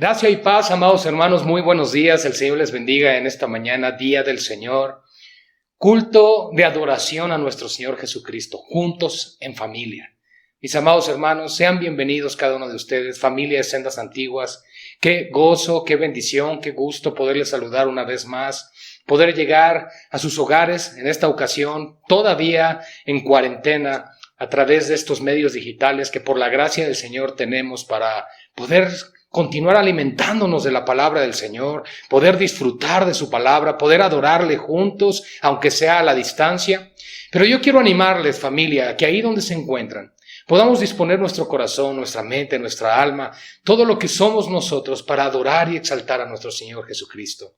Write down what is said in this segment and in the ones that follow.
Gracia y paz, amados hermanos, muy buenos días. El Señor les bendiga en esta mañana, día del Señor. Culto de adoración a nuestro Señor Jesucristo, juntos en familia. Mis amados hermanos, sean bienvenidos cada uno de ustedes, familia de Sendas Antiguas. Qué gozo, qué bendición, qué gusto poderles saludar una vez más, poder llegar a sus hogares en esta ocasión, todavía en cuarentena, a través de estos medios digitales que por la gracia del Señor tenemos para poder continuar alimentándonos de la palabra del Señor, poder disfrutar de su palabra, poder adorarle juntos, aunque sea a la distancia. Pero yo quiero animarles, familia, a que ahí donde se encuentran, podamos disponer nuestro corazón, nuestra mente, nuestra alma, todo lo que somos nosotros para adorar y exaltar a nuestro Señor Jesucristo.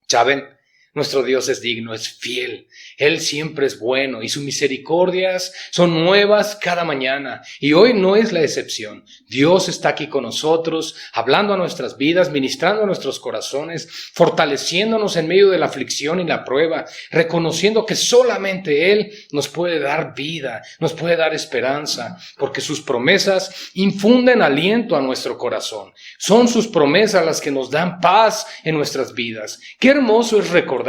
¿Saben? Nuestro Dios es digno, es fiel. Él siempre es bueno y sus misericordias son nuevas cada mañana. Y hoy no es la excepción. Dios está aquí con nosotros, hablando a nuestras vidas, ministrando a nuestros corazones, fortaleciéndonos en medio de la aflicción y la prueba, reconociendo que solamente Él nos puede dar vida, nos puede dar esperanza, porque sus promesas infunden aliento a nuestro corazón. Son sus promesas las que nos dan paz en nuestras vidas. Qué hermoso es recordar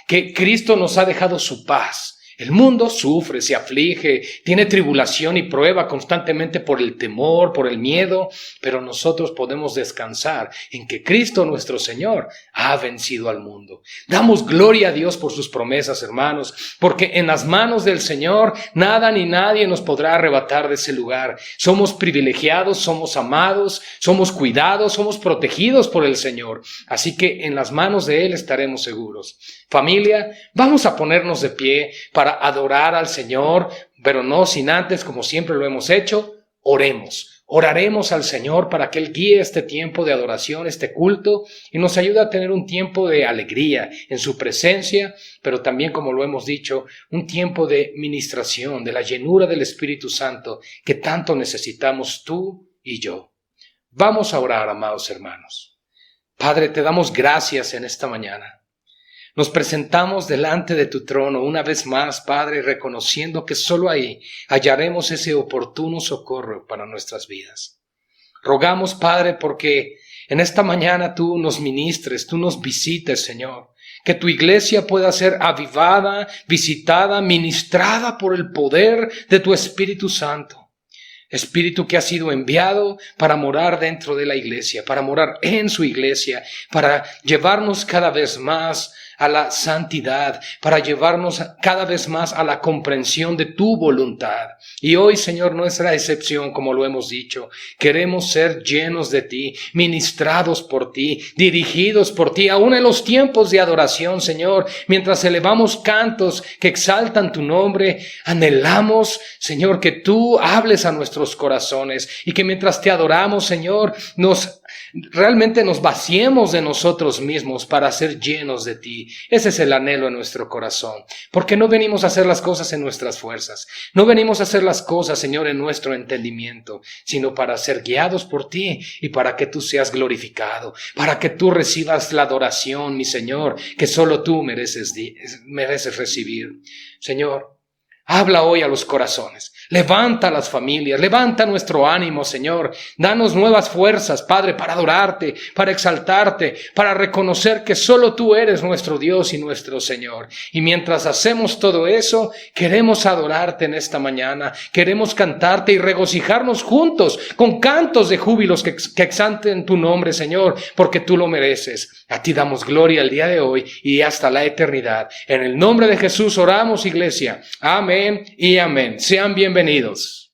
que Cristo nos ha dejado su paz. El mundo sufre, se aflige, tiene tribulación y prueba constantemente por el temor, por el miedo, pero nosotros podemos descansar en que Cristo nuestro Señor ha vencido al mundo. Damos gloria a Dios por sus promesas, hermanos, porque en las manos del Señor nada ni nadie nos podrá arrebatar de ese lugar. Somos privilegiados, somos amados, somos cuidados, somos protegidos por el Señor. Así que en las manos de Él estaremos seguros. Familia, vamos a ponernos de pie para adorar al Señor, pero no sin antes, como siempre lo hemos hecho, oremos. Oraremos al Señor para que Él guíe este tiempo de adoración, este culto, y nos ayude a tener un tiempo de alegría en su presencia, pero también, como lo hemos dicho, un tiempo de ministración, de la llenura del Espíritu Santo que tanto necesitamos tú y yo. Vamos a orar, amados hermanos. Padre, te damos gracias en esta mañana. Nos presentamos delante de tu trono una vez más, Padre, reconociendo que solo ahí hallaremos ese oportuno socorro para nuestras vidas. Rogamos, Padre, porque en esta mañana tú nos ministres, tú nos visites, Señor. Que tu iglesia pueda ser avivada, visitada, ministrada por el poder de tu Espíritu Santo. Espíritu que ha sido enviado para morar dentro de la iglesia, para morar en su iglesia, para llevarnos cada vez más a la santidad, para llevarnos cada vez más a la comprensión de tu voluntad. Y hoy, Señor, no es la excepción, como lo hemos dicho. Queremos ser llenos de ti, ministrados por ti, dirigidos por ti, aún en los tiempos de adoración, Señor, mientras elevamos cantos que exaltan tu nombre, anhelamos, Señor, que tú hables a nuestros corazones y que mientras te adoramos, Señor, realmente nos vaciemos de nosotros mismos para ser llenos de ti. Ese es el anhelo en nuestro corazón, porque no venimos a hacer las cosas en nuestras fuerzas, no venimos a hacer las cosas, Señor, en nuestro entendimiento, sino para ser guiados por ti y para que tú seas glorificado, para que tú recibas la adoración, mi Señor, que solo tú mereces recibir. Señor, habla hoy a los corazones. Levanta a las familias, levanta nuestro ánimo, Señor. Danos nuevas fuerzas, Padre, para adorarte, para exaltarte, para reconocer que solo tú eres nuestro Dios y nuestro Señor. Y mientras hacemos todo eso, queremos adorarte en esta mañana, queremos cantarte y regocijarnos juntos con cantos de júbilos que exalten tu nombre, Señor, porque tú lo mereces. A ti damos gloria el día de hoy y hasta la eternidad. En el nombre de Jesús oramos, iglesia. Amén y amén. Sean bienvenidos.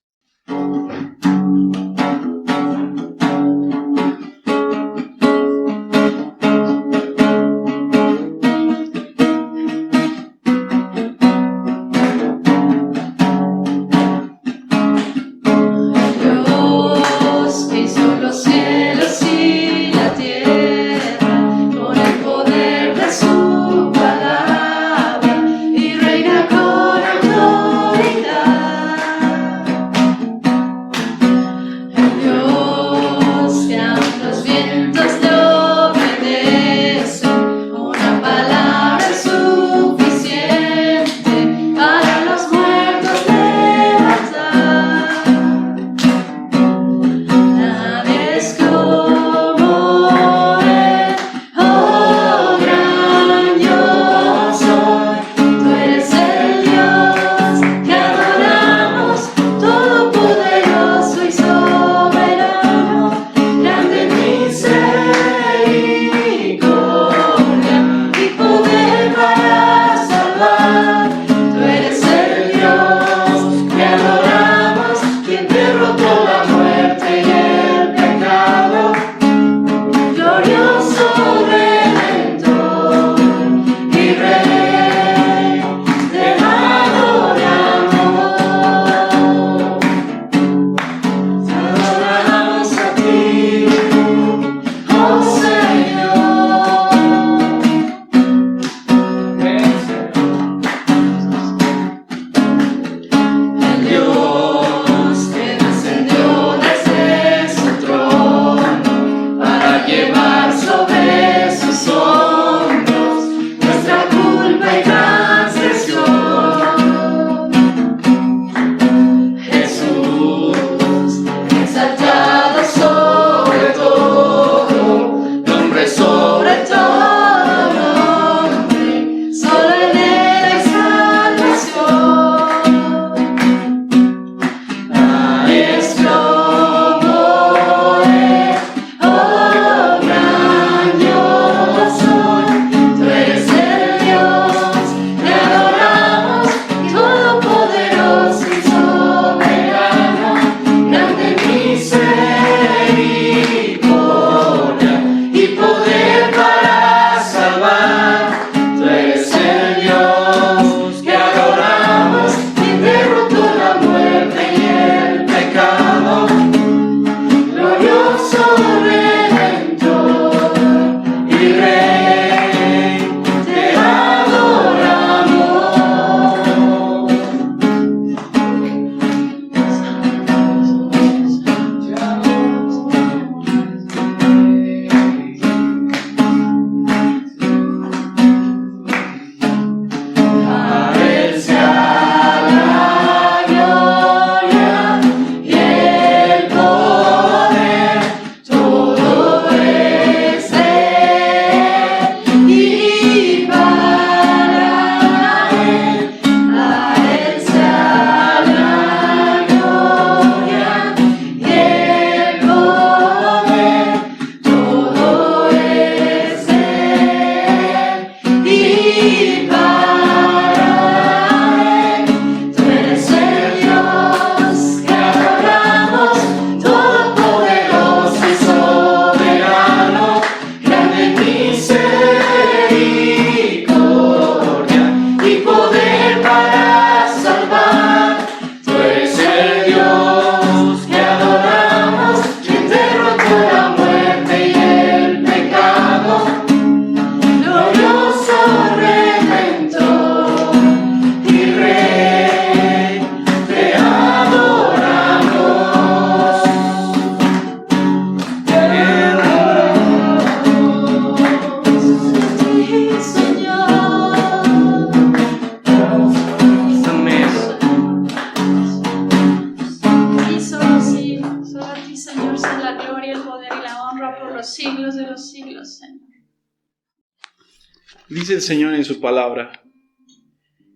Dice el Señor en su palabra: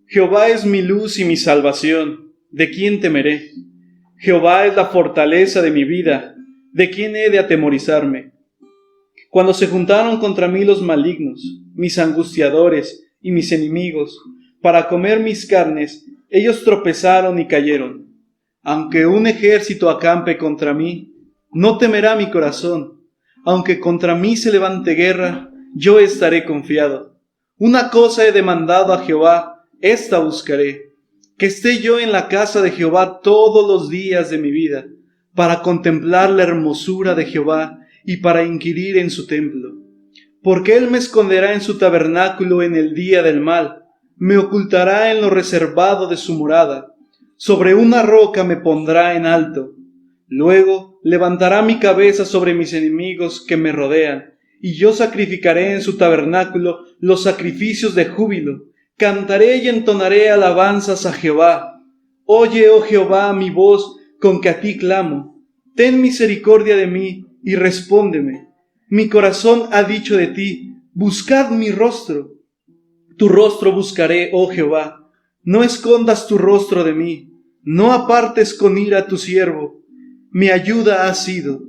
Jehová es mi luz y mi salvación, ¿de quién temeré? Jehová es la fortaleza de mi vida, ¿de quién he de atemorizarme? Cuando se juntaron contra mí los malignos, mis angustiadores y mis enemigos, para comer mis carnes, ellos tropezaron y cayeron. Aunque un ejército acampe contra mí, no temerá mi corazón. Aunque contra mí se levante guerra, yo estaré confiado. Una cosa he demandado a Jehová, esta buscaré, que esté yo en la casa de Jehová todos los días de mi vida, para contemplar la hermosura de Jehová y para inquirir en su templo. Porque él me esconderá en su tabernáculo en el día del mal, me ocultará en lo reservado de su morada, sobre una roca me pondrá en alto. Luego levantará mi cabeza sobre mis enemigos que me rodean, y yo sacrificaré en su tabernáculo los sacrificios de júbilo. Cantaré y entonaré alabanzas a Jehová. Oye, oh Jehová, mi voz con que a ti clamo. Ten misericordia de mí y respóndeme. Mi corazón ha dicho de ti: buscad mi rostro. Tu rostro buscaré, oh Jehová. No escondas tu rostro de mí. No apartes con ira a tu siervo. Mi ayuda has sido.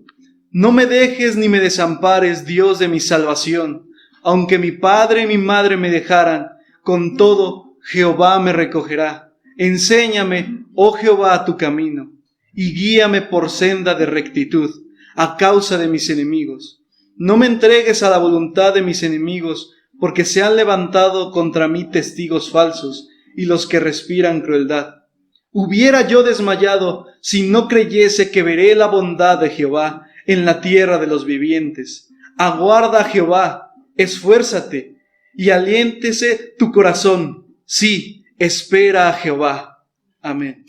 No me dejes ni me desampares, Dios de mi salvación. Aunque mi padre y mi madre me dejaran, con todo Jehová me recogerá. Enséñame, oh Jehová, tu camino, y guíame por senda de rectitud, a causa de mis enemigos. No me entregues a la voluntad de mis enemigos, porque se han levantado contra mí testigos falsos, y los que respiran crueldad. Hubiera yo desmayado si no creyese que veré la bondad de Jehová en la tierra de los vivientes. Aguarda a Jehová, esfuérzate, y aliéntese tu corazón. Sí, espera a Jehová. Amén.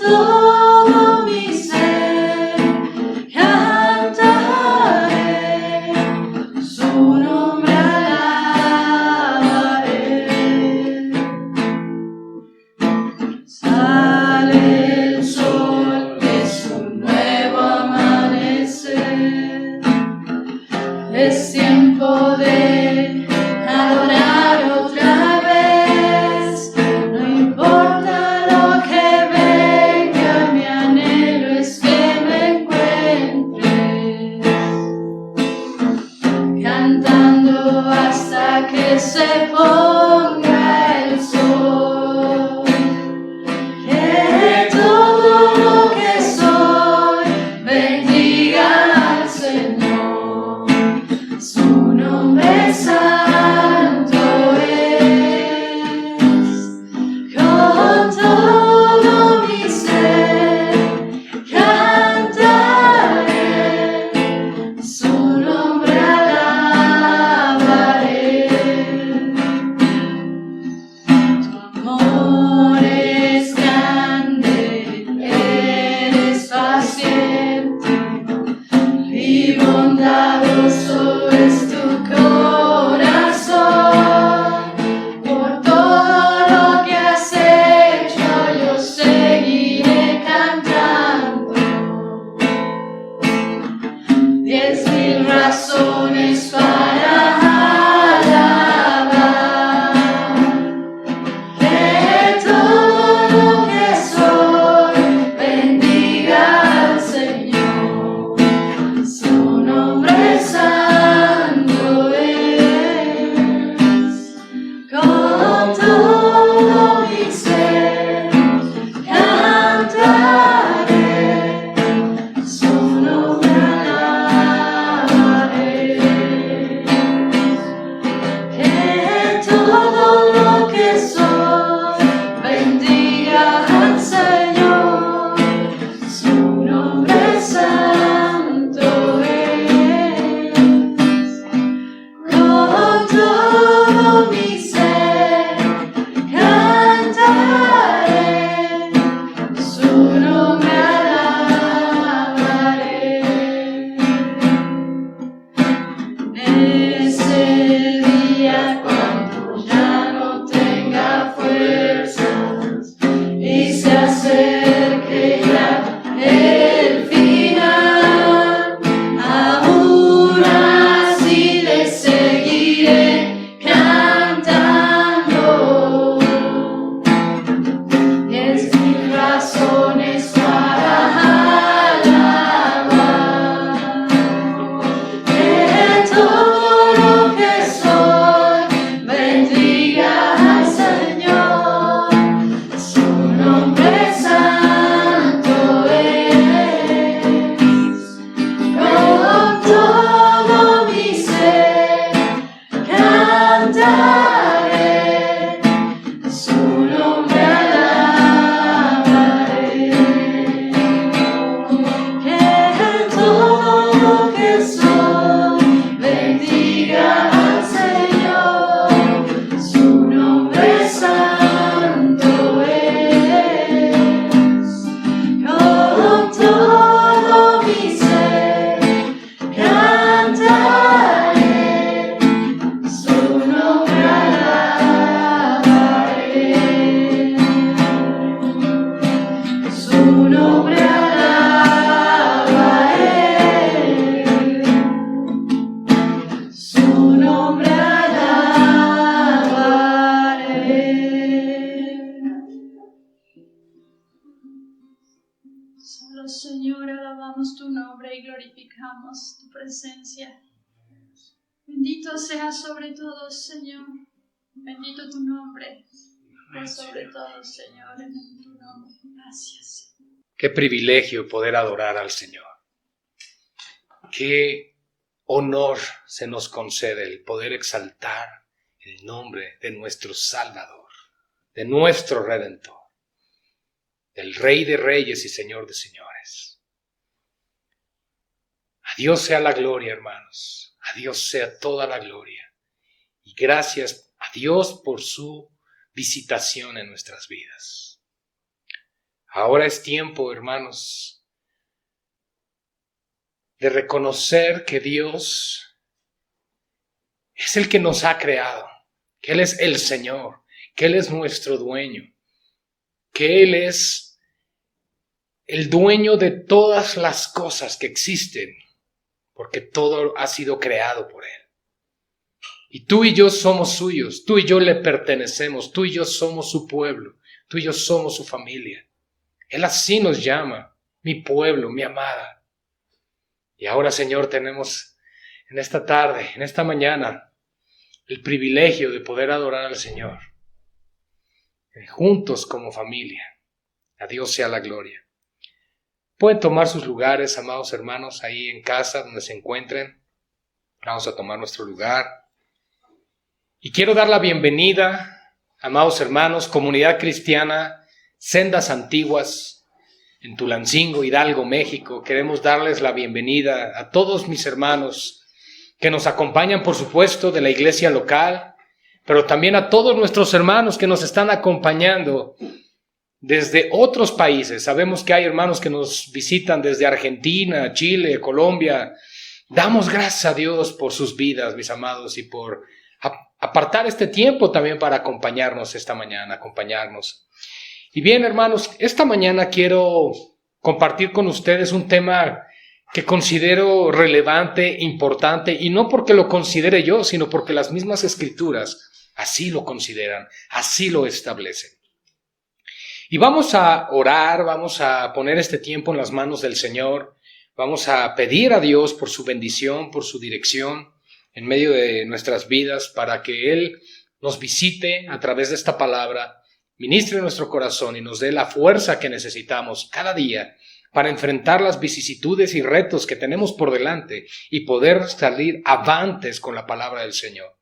Todo mi ser. Alabamos tu nombre y glorificamos tu presencia. Bendito seas sobre todo, Señor. Bendito tu nombre. Por sobre todo, Señor, en tu nombre. Gracias. Qué privilegio poder adorar al Señor. Qué honor se nos concede el poder exaltar el nombre de nuestro Salvador, de nuestro Redentor, del Rey de Reyes y Señor de Señores. A Dios sea la gloria, hermanos. A Dios sea toda la gloria. Y gracias a Dios por su visitación en nuestras vidas. Ahora es tiempo, hermanos, de reconocer que Dios es el que nos ha creado, que Él es el Señor, que Él es nuestro dueño, que Él es el dueño de todas las cosas que existen, porque todo ha sido creado por Él. Y tú y yo somos suyos, tú y yo le pertenecemos, tú y yo somos su pueblo, tú y yo somos su familia. Él así nos llama, mi pueblo, mi amada. Y ahora, Señor, tenemos en esta tarde, en esta mañana, el privilegio de poder adorar al Señor, juntos como familia. A Dios sea la gloria. Pueden tomar sus lugares, amados hermanos, ahí en casa donde se encuentren. Vamos a tomar nuestro lugar. Y quiero dar la bienvenida, amados hermanos, comunidad cristiana, Sendas Antiguas, en Tulancingo, Hidalgo, México. Queremos darles la bienvenida a todos mis hermanos que nos acompañan, por supuesto, de la iglesia local, pero también a todos nuestros hermanos que nos están acompañando desde otros países. Sabemos que hay hermanos que nos visitan desde Argentina, Chile, Colombia. Damos gracias a Dios por sus vidas, mis amados, y por apartar este tiempo también para acompañarnos esta mañana, acompañarnos. Y bien, hermanos, esta mañana quiero compartir con ustedes un tema que considero relevante, importante, y no porque lo considere yo, sino porque las mismas escrituras así lo consideran, así lo establecen. Y vamos a orar, vamos a poner este tiempo en las manos del Señor, vamos a pedir a Dios por su bendición, por su dirección en medio de nuestras vidas, para que Él nos visite a través de esta palabra, ministre nuestro corazón y nos dé la fuerza que necesitamos cada día para enfrentar las vicisitudes y retos que tenemos por delante y poder salir avantes con la palabra del Señor.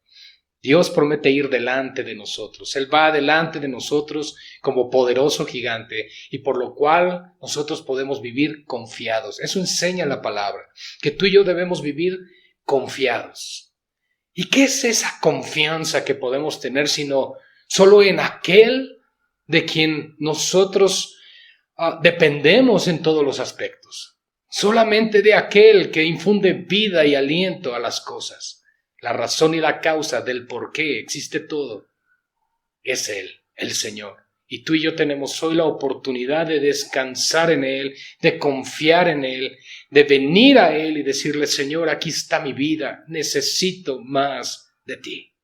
Dios promete ir delante de nosotros. Él va delante de nosotros como poderoso gigante y por lo cual nosotros podemos vivir confiados. Eso enseña la palabra, que tú y yo debemos vivir confiados. ¿Y qué es esa confianza que podemos tener sino solo en aquel de quien nosotros dependemos en todos los aspectos? Solamente de aquel que infunde vida y aliento a las cosas. La razón y la causa del por qué existe todo es Él, el Señor. Y tú y yo tenemos hoy la oportunidad de descansar en Él, de confiar en Él, de venir a Él y decirle: Señor, aquí está mi vida, necesito más de ti.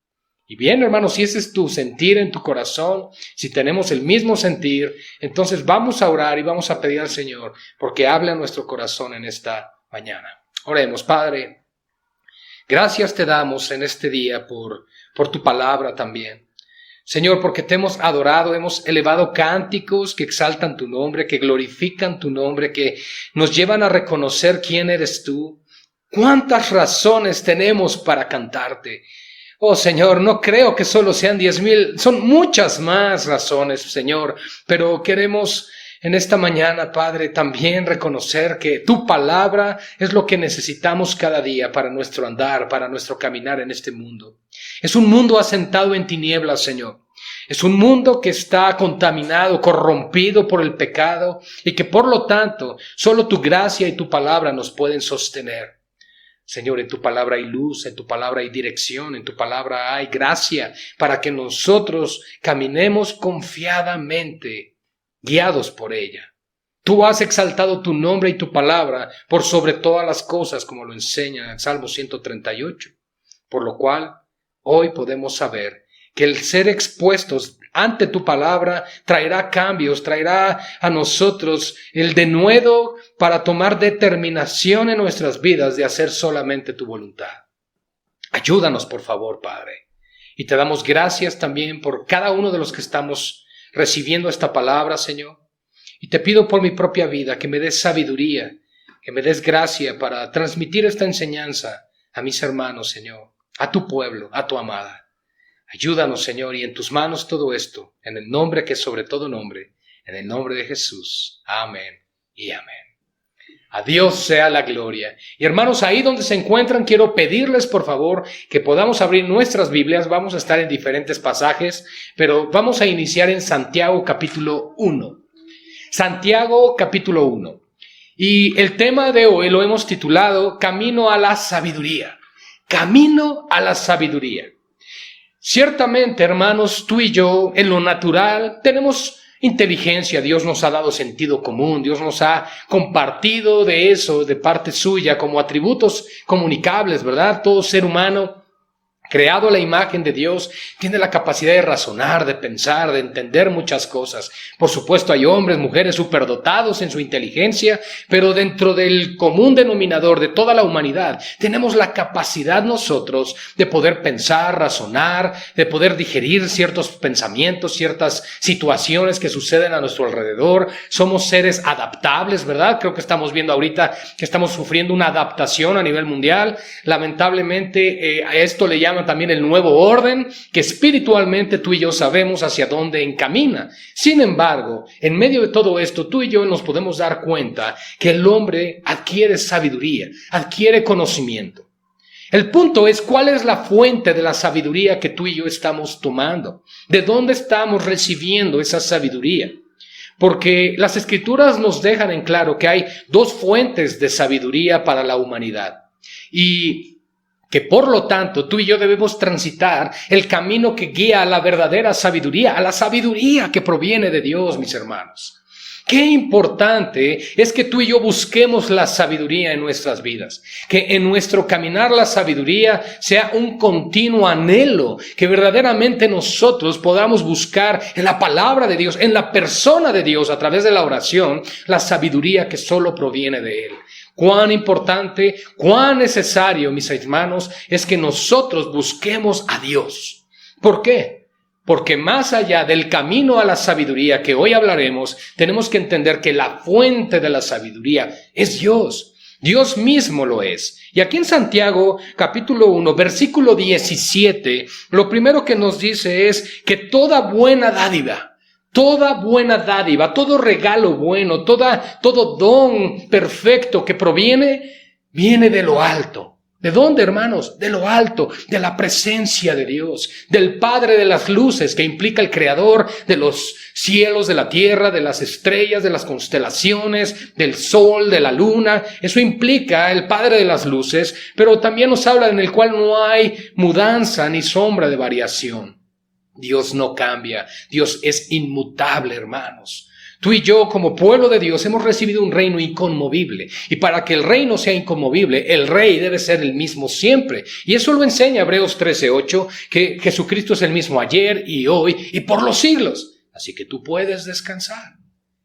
Y bien, hermanos, si ese es tu sentir en tu corazón, si tenemos el mismo sentir, entonces vamos a orar y vamos a pedir al Señor porque hable a nuestro corazón en esta mañana. Oremos. Padre, gracias te damos en este día por tu palabra también. Señor, porque te hemos adorado, hemos elevado cánticos que exaltan tu nombre, que glorifican tu nombre, que nos llevan a reconocer quién eres tú. ¿Cuántas razones tenemos para cantarte? Oh, Señor, no creo que solo sean 10,000, son muchas más razones, Señor, pero queremos en esta mañana, Padre, también reconocer que tu palabra es lo que necesitamos cada día para nuestro andar, para nuestro caminar en este mundo. Es un mundo asentado en tinieblas, Señor. Es un mundo que está contaminado, corrompido por el pecado y que por lo tanto solo tu gracia y tu palabra nos pueden sostener. Señor, en tu palabra hay luz, en tu palabra hay dirección, en tu palabra hay gracia para que nosotros caminemos confiadamente, guiados por ella. Tú has exaltado tu nombre y tu palabra por sobre todas las cosas, como lo enseña en Salmo 138, por lo cual hoy podemos saber que el ser expuestos ante tu palabra, traerá cambios, traerá a nosotros el denuedo para tomar determinación en nuestras vidas de hacer solamente tu voluntad. Ayúdanos, por favor, Padre. Y te damos gracias también por cada uno de los que estamos recibiendo esta palabra, Señor. Y te pido por mi propia vida que me des sabiduría, que me des gracia para transmitir esta enseñanza a mis hermanos, Señor, a tu pueblo, a tu amada. Ayúdanos, Señor, y en tus manos todo esto, en el nombre que es sobre todo nombre, en el nombre de Jesús. Amén y amén. A Dios sea la gloria. Y hermanos, ahí donde se encuentran, quiero pedirles por favor que podamos abrir nuestras Biblias. Vamos a estar en diferentes pasajes, pero vamos a iniciar en Santiago capítulo 1. Santiago capítulo 1. Y el tema de hoy lo hemos titulado Camino a la Sabiduría. Camino a la Sabiduría. Ciertamente, hermanos, tú y yo, en lo natural, tenemos inteligencia. Dios nos ha dado sentido común. Dios nos ha compartido de eso, de parte suya, como atributos comunicables, ¿verdad? Todo ser humano, creado a la imagen de Dios, tiene la capacidad de razonar, de pensar, de entender muchas cosas. Por supuesto, hay hombres, mujeres superdotados en su inteligencia, pero dentro del común denominador de toda la humanidad, tenemos la capacidad nosotros de poder pensar, razonar, de poder digerir ciertos pensamientos, ciertas situaciones que suceden a nuestro alrededor. Somos seres adaptables, ¿verdad? Creo que estamos viendo ahorita que estamos sufriendo una adaptación a nivel mundial. Lamentablemente, a esto le llaman también el nuevo orden, que espiritualmente tú y yo sabemos hacia dónde encamina. Sin embargo, en medio de todo esto, tú y yo nos podemos dar cuenta que el hombre adquiere sabiduría, adquiere conocimiento. El punto es, ¿cuál es la fuente de la sabiduría que tú y yo estamos tomando? ¿De dónde estamos recibiendo esa sabiduría? Porque las Escrituras nos dejan en claro que hay dos fuentes de sabiduría para la humanidad. Y que por lo tanto tú y yo debemos transitar el camino que guía a la verdadera sabiduría, a la sabiduría que proviene de Dios, mis hermanos. Qué importante es que tú y yo busquemos la sabiduría en nuestras vidas, que en nuestro caminar la sabiduría sea un continuo anhelo, que verdaderamente nosotros podamos buscar en la palabra de Dios, en la persona de Dios, a través de la oración, la sabiduría que solo proviene de Él. Cuán importante, cuán necesario, mis hermanos, es que nosotros busquemos a Dios. ¿Por qué? Porque más allá del camino a la sabiduría que hoy hablaremos, tenemos que entender que la fuente de la sabiduría es Dios. Dios mismo lo es. Y aquí en Santiago, capítulo 1, versículo 17, lo primero que nos dice es que toda buena dádiva, todo regalo bueno, todo don perfecto que viene de lo alto. ¿De dónde, hermanos? De lo alto, de la presencia de Dios, del Padre de las luces, que implica el Creador de los cielos, de la tierra, de las estrellas, de las constelaciones, del sol, de la luna. Eso implica el Padre de las luces, pero también nos habla en el cual no hay mudanza ni sombra de variación. Dios no cambia, Dios es inmutable, hermanos. Tú y yo, como pueblo de Dios, hemos recibido un reino inconmovible. Y para que el reino sea inconmovible, el rey debe ser el mismo siempre. Y eso lo enseña Hebreos 13:8, que Jesucristo es el mismo ayer y hoy y por los siglos. Así que tú puedes descansar.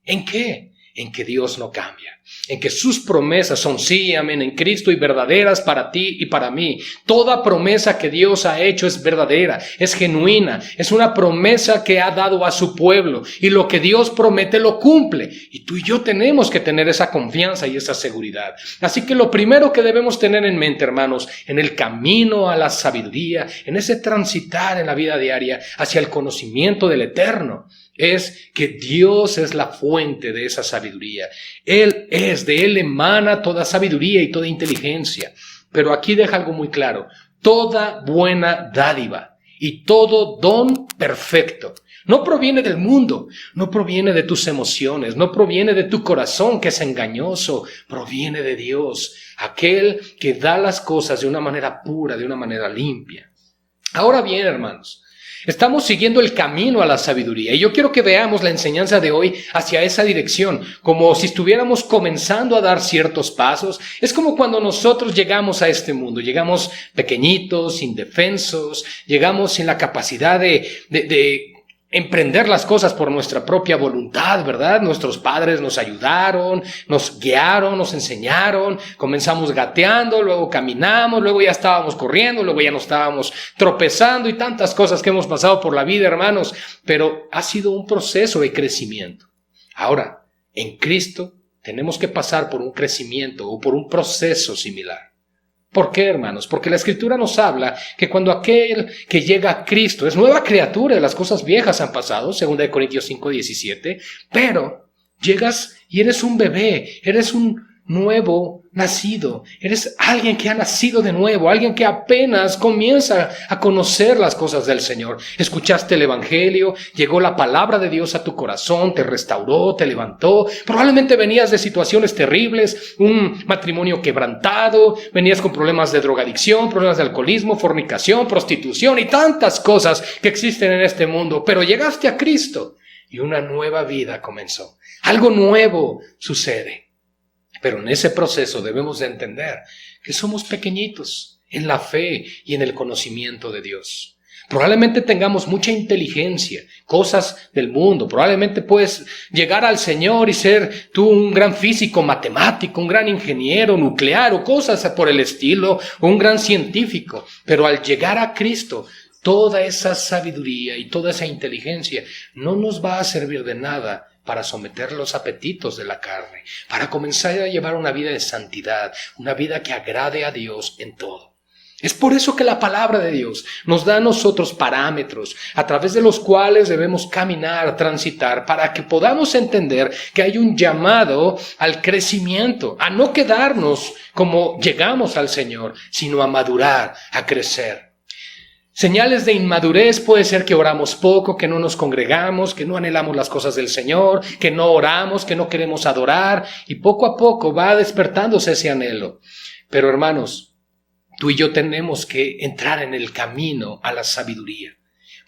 ¿En qué? En que Dios no cambia, en que sus promesas son sí, amén, en Cristo y verdaderas para ti y para mí. Toda promesa que Dios ha hecho es verdadera, es genuina, es una promesa que ha dado a su pueblo, y lo que Dios promete lo cumple, y tú y yo tenemos que tener esa confianza y esa seguridad. Así que lo primero que debemos tener en mente, hermanos, en el camino a la sabiduría, en ese transitar en la vida diaria hacia el conocimiento del Eterno, es que Dios es la fuente de esa sabiduría. De Él emana toda sabiduría y toda inteligencia. Pero aquí deja algo muy claro: toda buena dádiva y todo don perfecto no proviene del mundo, no proviene de tus emociones, no proviene de tu corazón que es engañoso, proviene de Dios, aquel que da las cosas de una manera pura, de una manera limpia. Ahora bien, hermanos, estamos siguiendo el camino a la sabiduría, y yo quiero que veamos la enseñanza de hoy hacia esa dirección, como si estuviéramos comenzando a dar ciertos pasos. Es como cuando nosotros llegamos a este mundo, llegamos pequeñitos, indefensos, llegamos sin la capacidad de emprender las cosas por nuestra propia voluntad, ¿verdad? Nuestros padres nos ayudaron, nos guiaron, nos enseñaron, comenzamos gateando, luego caminamos, luego ya estábamos corriendo, luego ya nos estábamos tropezando y tantas cosas que hemos pasado por la vida, hermanos, pero ha sido un proceso de crecimiento. Ahora, en Cristo tenemos que pasar por un crecimiento o por un proceso similar. ¿Por qué, hermanos? Porque la Escritura nos habla que cuando aquel que llega a Cristo es nueva criatura, las cosas viejas han pasado, 2 Corintios 5:17, pero llegas y eres un bebé, eres un nuevo nacido, eres alguien que ha nacido de nuevo, alguien que apenas comienza a conocer las cosas del Señor. Escuchaste el Evangelio, llegó la palabra de Dios a tu corazón, te restauró, te levantó. Probablemente venías de situaciones terribles, un matrimonio quebrantado, venías con problemas de drogadicción, problemas de alcoholismo, fornicación, prostitución y tantas cosas que existen en este mundo, pero llegaste a Cristo y una nueva vida comenzó. Algo nuevo sucede. Pero en ese proceso debemos de entender que somos pequeñitos en la fe y en el conocimiento de Dios. Probablemente tengamos mucha inteligencia, cosas del mundo. Probablemente puedes llegar al Señor y ser tú un gran físico matemático, un gran ingeniero nuclear o cosas por el estilo, o un gran científico. Pero al llegar a Cristo, toda esa sabiduría y toda esa inteligencia no nos va a servir de nada para someter los apetitos de la carne, para comenzar a llevar una vida de santidad, una vida que agrade a Dios en todo. Es por eso que la palabra de Dios nos da a nosotros parámetros a través de los cuales debemos caminar, transitar, para que podamos entender que hay un llamado al crecimiento, a no quedarnos como llegamos al Señor, sino a madurar, a crecer. Señales de inmadurez puede ser que oramos poco, que no nos congregamos, que no anhelamos las cosas del Señor, que no oramos, que no queremos adorar, y poco a poco va despertándose ese anhelo. Pero hermanos, tú y yo tenemos que entrar en el camino a la sabiduría.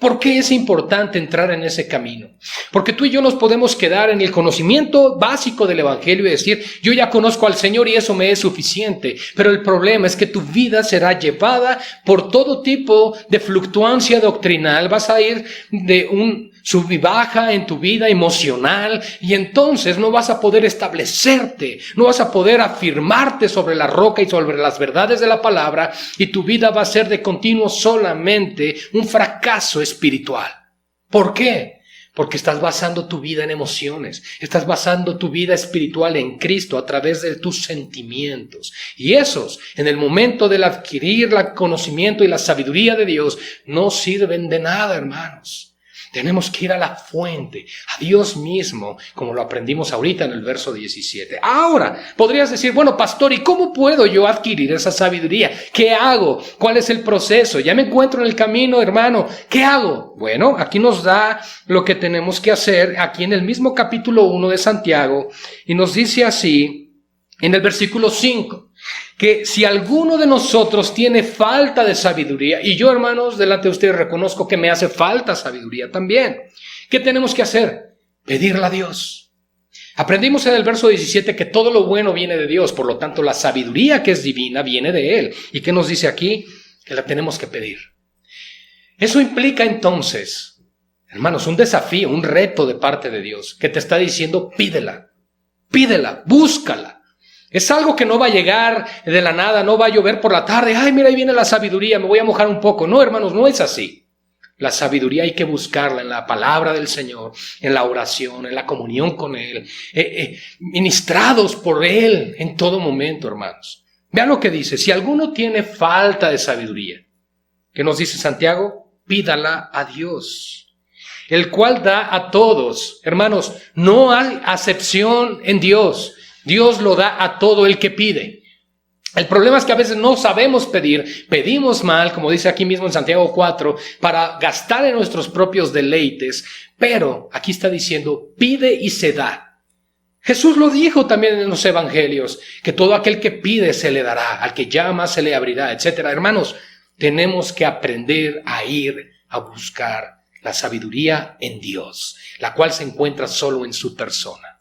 ¿Por qué es importante entrar en ese camino? Porque tú y yo nos podemos quedar en el conocimiento básico del Evangelio y decir, yo ya conozco al Señor y eso me es suficiente. Pero el problema es que tu vida será llevada por todo tipo de fluctuancia doctrinal. Vas a ir de un sub y baja en tu vida emocional y entonces no vas a poder establecerte, no vas a poder afirmarte sobre la roca y sobre las verdades de la palabra, y tu vida va a ser de continuo solamente un fracaso espiritual. ¿Por qué? Porque estás basando tu vida en emociones, estás basando tu vida espiritual en Cristo a través de tus sentimientos. Y esos, en el momento del adquirir el conocimiento y la sabiduría de Dios, no sirven de nada, hermanos. Tenemos que ir a la fuente, a Dios mismo, como lo aprendimos ahorita en el verso 17. Ahora, podrías decir, bueno, pastor, ¿y cómo puedo yo adquirir esa sabiduría? ¿Qué hago? ¿Cuál es el proceso? Ya me encuentro en el camino, hermano. ¿Qué hago? Bueno, aquí nos da lo que tenemos que hacer, aquí en el mismo capítulo 1 de Santiago, y nos dice así, en el versículo 5. Que si alguno de nosotros tiene falta de sabiduría, y yo, hermanos, delante de ustedes reconozco que me hace falta sabiduría también, ¿qué tenemos que hacer? Pedirla a Dios. Aprendimos en el verso 17 que todo lo bueno viene de Dios, por lo tanto la sabiduría que es divina viene de Él. ¿Y qué nos dice aquí? Que la tenemos que pedir. Eso implica entonces, hermanos, un desafío, un reto de parte de Dios, que te está diciendo pídela, búscala. Es algo que no va a llegar de la nada, no va a llover por la tarde. Ay, mira, ahí viene la sabiduría, me voy a mojar un poco. No, hermanos, no es así. La sabiduría hay que buscarla en la palabra del Señor, en la oración, en la comunión con Él, ministrados por Él en todo momento, hermanos. Vean lo que dice, si alguno tiene falta de sabiduría, ¿qué nos dice Santiago? Pídala a Dios, el cual da a todos. Hermanos, no hay acepción en Dios. Dios lo da a todo el que pide. El problema es que a veces no sabemos pedir, pedimos mal, como dice aquí mismo en Santiago 4, para gastar en nuestros propios deleites, pero aquí está diciendo, pide y se da. Jesús lo dijo también en los evangelios, que todo aquel que pide se le dará, al que llama se le abrirá, etc. Hermanos, tenemos que aprender a ir a buscar la sabiduría en Dios, la cual se encuentra solo en su persona.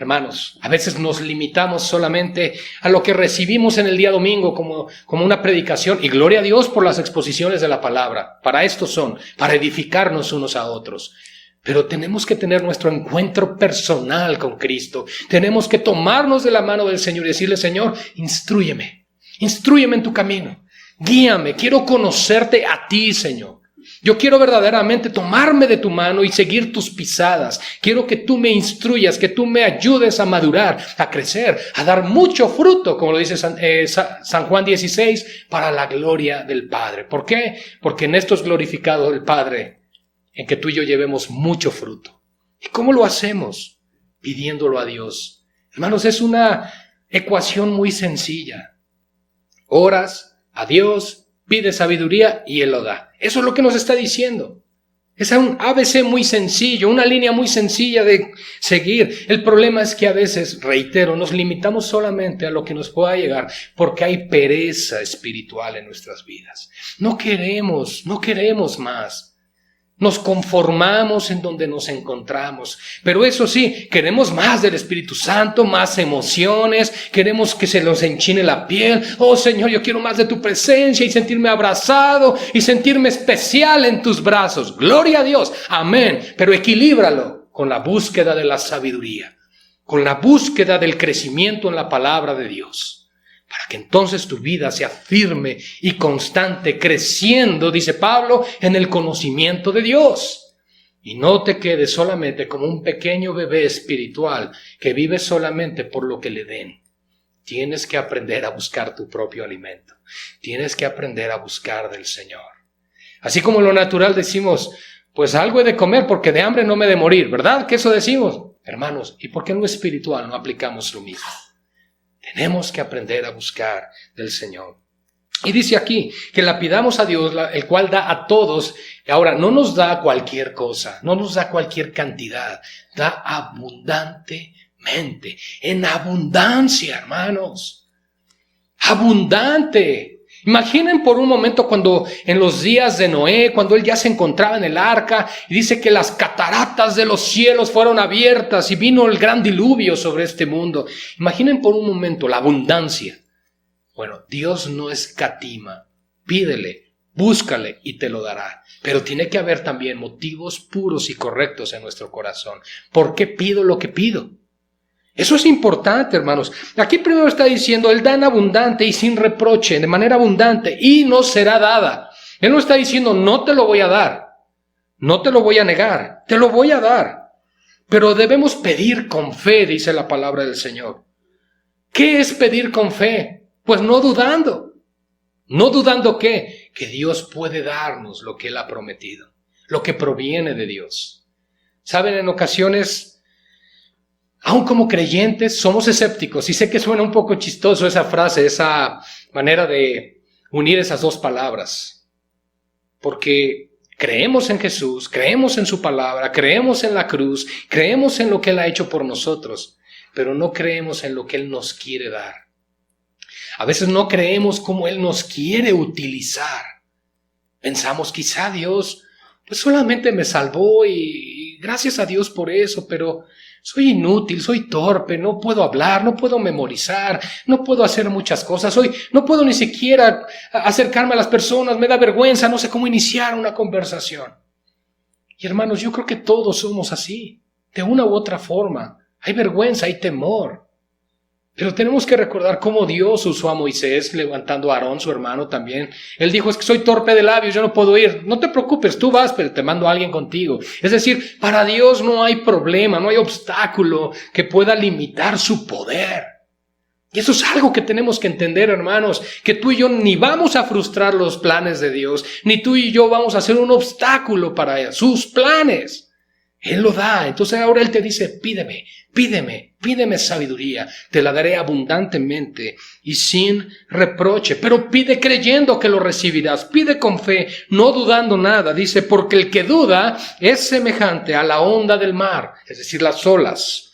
Hermanos, a veces nos limitamos solamente a lo que recibimos en el día domingo como una predicación, y gloria a Dios por las exposiciones de la palabra. Para esto son, para edificarnos unos a otros. Pero tenemos que tener nuestro encuentro personal con Cristo. Tenemos que tomarnos de la mano del Señor y decirle: Señor, instrúyeme en tu camino. Guíame, quiero conocerte a ti, Señor. Yo quiero verdaderamente tomarme de tu mano y seguir tus pisadas. Quiero que tú me instruyas, que tú me ayudes a madurar, a crecer, a dar mucho fruto, como lo dice San Juan 16, para la gloria del Padre. ¿Por qué? Porque en esto es glorificado el Padre, en que tú y yo llevemos mucho fruto. ¿Y cómo lo hacemos? Pidiéndolo a Dios. Hermanos, es una ecuación muy sencilla. Oras a Dios, pide sabiduría y Él lo da. Eso es lo que nos está diciendo. Es un ABC muy sencillo, una línea muy sencilla de seguir. El problema es que a veces, reitero, nos limitamos solamente a lo que nos pueda llegar porque hay pereza espiritual en nuestras vidas. No queremos más. Nos conformamos en donde nos encontramos. Pero eso sí, queremos más del Espíritu Santo, más emociones, queremos que se nos enchine la piel. Oh Señor, yo quiero más de tu presencia y sentirme abrazado y sentirme especial en tus brazos. Gloria a Dios, amén. Pero equilíbralo con la búsqueda de la sabiduría, con la búsqueda del crecimiento en la palabra de Dios. Para que entonces tu vida sea firme y constante, creciendo, dice Pablo, en el conocimiento de Dios. Y no te quedes solamente como un pequeño bebé espiritual que vive solamente por lo que le den. Tienes que aprender a buscar tu propio alimento. Tienes que aprender a buscar del Señor. Así como lo natural decimos, pues algo he de comer porque de hambre no me he de morir, ¿verdad? ¿Qué eso decimos? Hermanos, ¿y por qué en lo espiritual no aplicamos lo mismo? Tenemos que aprender a buscar del Señor. Y dice aquí que la pidamos a Dios, el cual da a todos. Ahora, no nos da cualquier cosa, no nos da cualquier cantidad, da abundantemente, en abundancia, hermanos. Abundante. Imaginen por un momento cuando en los días de Noé, cuando él ya se encontraba en el arca y dice que las cataratas de los cielos fueron abiertas y vino el gran diluvio sobre este mundo. Imaginen por un momento la abundancia. Bueno, Dios no escatima. Pídele, búscale y te lo dará. Pero tiene que haber también motivos puros y correctos en nuestro corazón. ¿Por qué pido lo que pido? Eso es importante, hermanos. Aquí primero está diciendo, Él da en abundante y sin reproche, de manera abundante, y no será dada. Él no está diciendo, no te lo voy a dar, no te lo voy a negar, te lo voy a dar. Pero debemos pedir con fe, dice la palabra del Señor. ¿Qué es pedir con fe? Pues no dudando. ¿No dudando qué? Que Dios puede darnos lo que Él ha prometido, lo que proviene de Dios. ¿Saben? En ocasiones, aún como creyentes, somos escépticos. Y sé que suena un poco chistoso esa frase, esa manera de unir esas dos palabras. Porque creemos en Jesús, creemos en su palabra, creemos en la cruz, creemos en lo que Él ha hecho por nosotros, pero no creemos en lo que Él nos quiere dar. A veces no creemos cómo Él nos quiere utilizar. Pensamos, quizá Dios pues solamente me salvó y gracias a Dios por eso, pero soy inútil, soy torpe, no puedo hablar, no puedo memorizar, no puedo hacer muchas cosas, no puedo ni siquiera acercarme a las personas, me da vergüenza, no sé cómo iniciar una conversación. Y hermanos, yo creo que todos somos así, de una u otra forma. Hay vergüenza, hay temor. Pero tenemos que recordar cómo Dios usó a Moisés, levantando a Aarón, su hermano también. Él dijo, es que soy torpe de labios, yo no puedo ir. No te preocupes, tú vas, pero te mando a alguien contigo. Es decir, para Dios no hay problema, no hay obstáculo que pueda limitar su poder. Y eso es algo que tenemos que entender, hermanos, que tú y yo ni vamos a frustrar los planes de Dios, ni tú y yo vamos a hacer un obstáculo para sus planes. Él lo da. Entonces ahora Él te dice, pídeme sabiduría, te la daré abundantemente y sin reproche. Pero pide creyendo que lo recibirás, pide con fe, no dudando nada. Dice, porque el que duda es semejante a la onda del mar, es decir, las olas,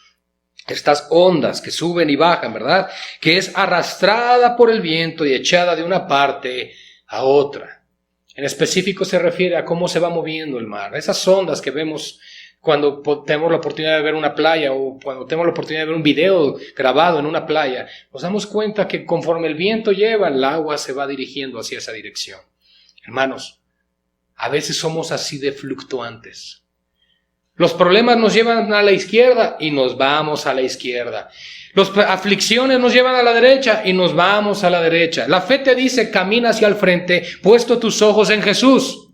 estas ondas que suben y bajan, ¿verdad? Que es arrastrada por el viento y echada de una parte a otra. En específico se refiere a cómo se va moviendo el mar, esas ondas que vemos cuando tenemos la oportunidad de ver una playa o cuando tenemos la oportunidad de ver un video grabado en una playa, nos damos cuenta que conforme el viento lleva, el agua se va dirigiendo hacia esa dirección. Hermanos, a veces somos así de fluctuantes. Los problemas nos llevan a la izquierda y nos vamos a la izquierda. Las aflicciones nos llevan a la derecha y nos vamos a la derecha. La fe te dice, camina hacia el frente, puesto tus ojos en Jesús.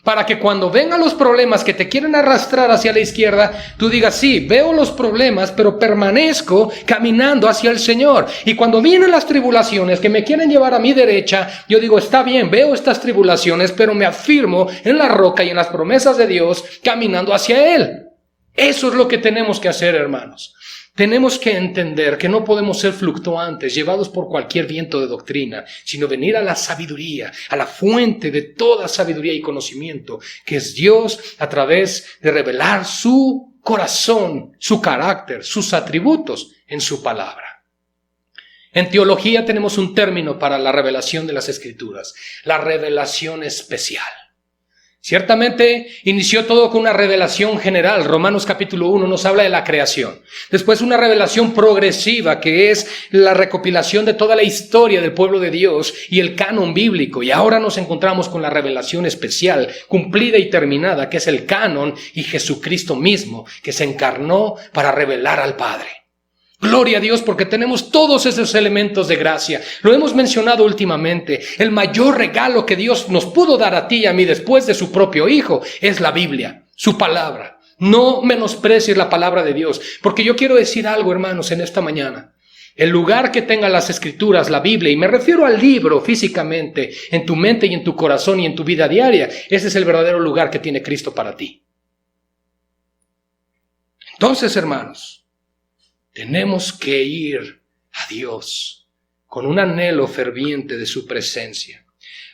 Para que cuando vengan los problemas que te quieren arrastrar hacia la izquierda, tú digas, sí, veo los problemas, pero permanezco caminando hacia el Señor. Y cuando vienen las tribulaciones que me quieren llevar a mi derecha, yo digo, está bien, veo estas tribulaciones, pero me afirmo en la roca y en las promesas de Dios, caminando hacia Él. Eso es lo que tenemos que hacer, hermanos. Tenemos que entender que no podemos ser fluctuantes, llevados por cualquier viento de doctrina, sino venir a la sabiduría, a la fuente de toda sabiduría y conocimiento, que es Dios a través de revelar su corazón, su carácter, sus atributos en su palabra. En teología tenemos un término para la revelación de las Escrituras, la revelación especial. Ciertamente inició todo con una revelación general. Romanos capítulo 1 nos habla de la creación. Después una revelación progresiva que es la recopilación de toda la historia del pueblo de Dios y el canon bíblico. Y ahora nos encontramos con la revelación especial, cumplida y terminada, que es el canon y Jesucristo mismo, que se encarnó para revelar al Padre. Gloria a Dios porque tenemos todos esos elementos de gracia. Lo hemos mencionado últimamente. El mayor regalo que Dios nos pudo dar a ti y a mí después de su propio Hijo es la Biblia, su palabra. No menosprecies la palabra de Dios, porque yo quiero decir algo, hermanos, en esta mañana. El lugar que tengan las Escrituras, la Biblia, y me refiero al libro físicamente, en tu mente y en tu corazón y en tu vida diaria, ese es el verdadero lugar que tiene Cristo para ti. Entonces, hermanos, tenemos que ir a Dios con un anhelo ferviente de su presencia.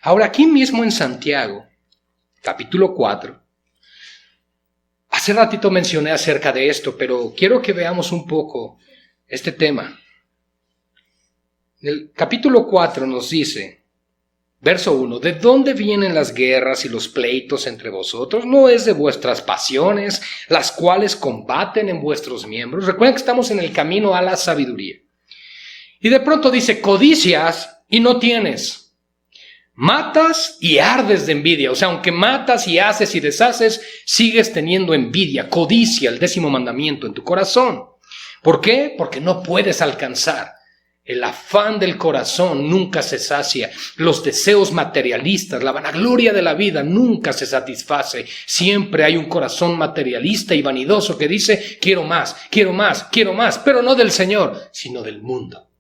Ahora, aquí mismo en Santiago, capítulo 4, hace ratito mencioné acerca de esto, pero quiero que veamos un poco este tema. El capítulo 4 nos dice, verso 1, ¿de dónde vienen las guerras y los pleitos entre vosotros? ¿No es de vuestras pasiones, las cuales combaten en vuestros miembros? Recuerden que estamos en el camino a la sabiduría. Y de pronto dice, codicias y no tienes. Matas y ardes de envidia. O sea, aunque matas y haces y deshaces, sigues teniendo envidia, codicia, el 10º mandamiento en tu corazón. ¿Por qué? Porque no puedes alcanzar. El afán del corazón nunca se sacia. Los deseos materialistas, la vanagloria de la vida nunca se satisface. Siempre hay un corazón materialista y vanidoso que dice, quiero más, quiero más, quiero más, pero no del Señor, sino del mundo.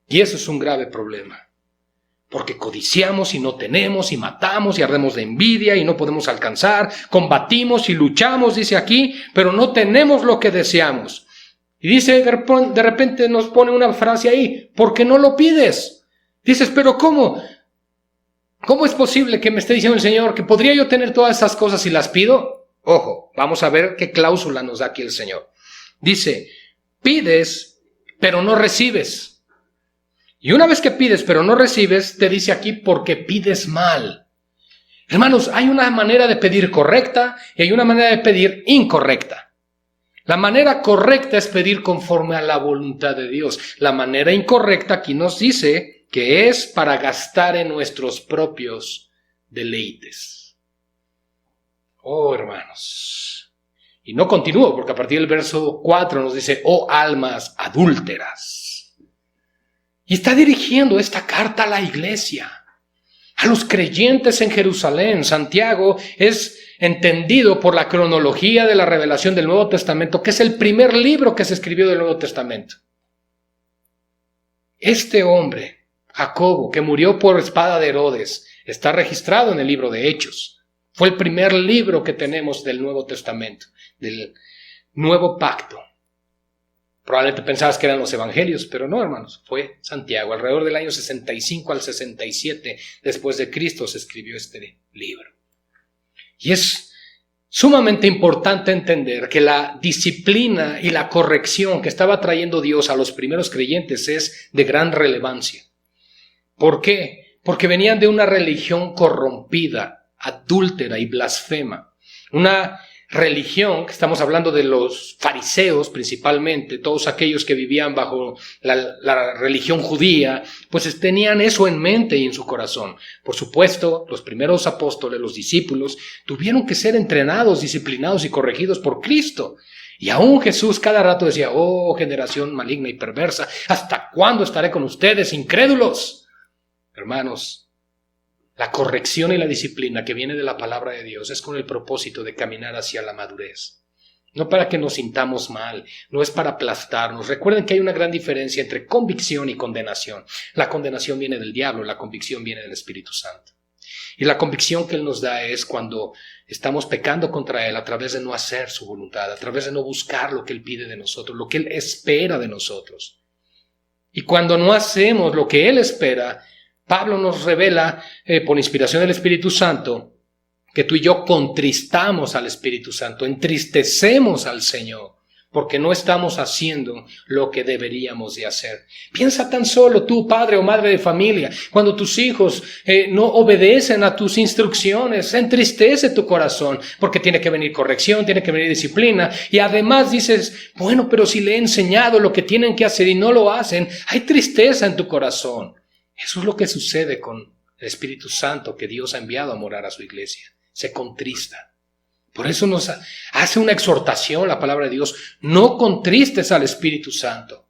Y eso es un grave problema. Porque codiciamos y no tenemos, y matamos y ardemos de envidia y no podemos alcanzar, combatimos y luchamos, dice aquí, pero no tenemos lo que deseamos. Y dice, de repente nos pone una frase ahí, ¿por qué no lo pides? Dices, pero ¿cómo? ¿Cómo es posible que me esté diciendo el Señor que podría yo tener todas esas cosas si las pido? Ojo, vamos a ver qué cláusula nos da aquí el Señor. Dice, pides, pero no recibes. Y una vez que pides, pero no recibes, te dice aquí, porque pides mal. Hermanos, hay una manera de pedir correcta y hay una manera de pedir incorrecta. La manera correcta es pedir conforme a la voluntad de Dios. La manera incorrecta aquí nos dice que es para gastar en nuestros propios deleites. Oh, hermanos. Y no continúo porque a partir del verso 4 nos dice, oh almas adúlteras. Y está dirigiendo esta carta a la iglesia, a los creyentes en Jerusalén. Santiago es entendido por la cronología de la revelación del Nuevo Testamento, que es el primer libro que se escribió del Nuevo Testamento. Este hombre, Jacobo, que murió por espada de Herodes, está registrado en el libro de Hechos. Fue el primer libro que tenemos del Nuevo Testamento, del Nuevo Pacto. Probablemente pensabas que eran los evangelios, pero no, hermanos, fue Santiago. Alrededor del año 65 al 67 después de Cristo se escribió este libro. Y es sumamente importante entender que la disciplina y la corrección que estaba trayendo Dios a los primeros creyentes es de gran relevancia. ¿Por qué? Porque venían de una religión corrompida, adúltera y blasfema. Una religión, que estamos hablando de los fariseos principalmente, todos aquellos que vivían bajo la religión judía, pues tenían eso en mente y en su corazón. Por supuesto, los primeros apóstoles, los discípulos, tuvieron que ser entrenados, disciplinados y corregidos por Cristo. Y aún Jesús cada rato decía, oh generación maligna y perversa, ¿hasta cuándo estaré con ustedes, incrédulos? Hermanos, la corrección y la disciplina que viene de la palabra de Dios es con el propósito de caminar hacia la madurez. No para que nos sintamos mal, no es para aplastarnos. Recuerden que hay una gran diferencia entre convicción y condenación. La condenación viene del diablo, la convicción viene del Espíritu Santo. Y la convicción que Él nos da es cuando estamos pecando contra Él a través de no hacer su voluntad, a través de no buscar lo que Él pide de nosotros, lo que Él espera de nosotros. Y cuando no hacemos lo que Él espera, Pablo nos revela, por inspiración del Espíritu Santo, que tú y yo contristamos al Espíritu Santo, entristecemos al Señor, porque no estamos haciendo lo que deberíamos de hacer. Piensa tan solo tú, padre o madre de familia, cuando tus hijos no obedecen a tus instrucciones, se entristece tu corazón, porque tiene que venir corrección, tiene que venir disciplina, y además dices, bueno, pero si le he enseñado lo que tienen que hacer y no lo hacen, hay tristeza en tu corazón. Eso es lo que sucede con el Espíritu Santo que Dios ha enviado a morar a su iglesia. Se contrista. Por eso nos hace una exhortación la palabra de Dios. No contristes al Espíritu Santo.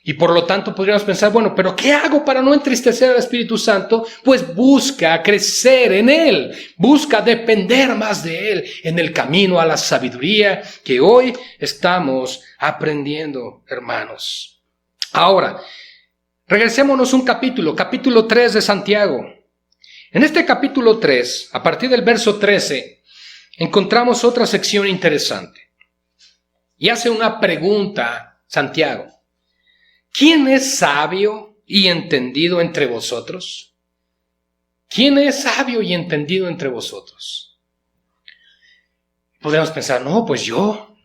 Y por lo tanto podríamos pensar, bueno, pero ¿qué hago para no entristecer al Espíritu Santo? Pues busca crecer en Él. Busca depender más de Él en el camino a la sabiduría que hoy estamos aprendiendo, hermanos. Ahora, regresémonos un capítulo 3 de Santiago. En este capítulo 3, a partir del verso 13, encontramos otra sección interesante. Y hace una pregunta Santiago. ¿Quién es sabio y entendido entre vosotros? ¿Quién es sabio y entendido entre vosotros? Podríamos pensar, no, pues yo,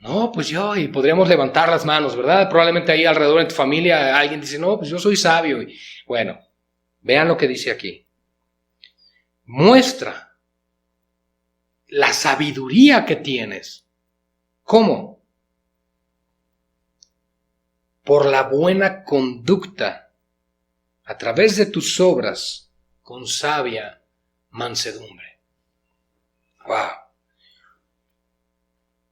y podríamos levantar las manos, ¿verdad? Probablemente ahí alrededor de tu familia alguien dice, no, pues yo soy sabio. Y bueno, vean lo que dice aquí. Muestra la sabiduría que tienes. ¿Cómo? Por la buena conducta, a través de tus obras, con sabia mansedumbre. ¡Wow!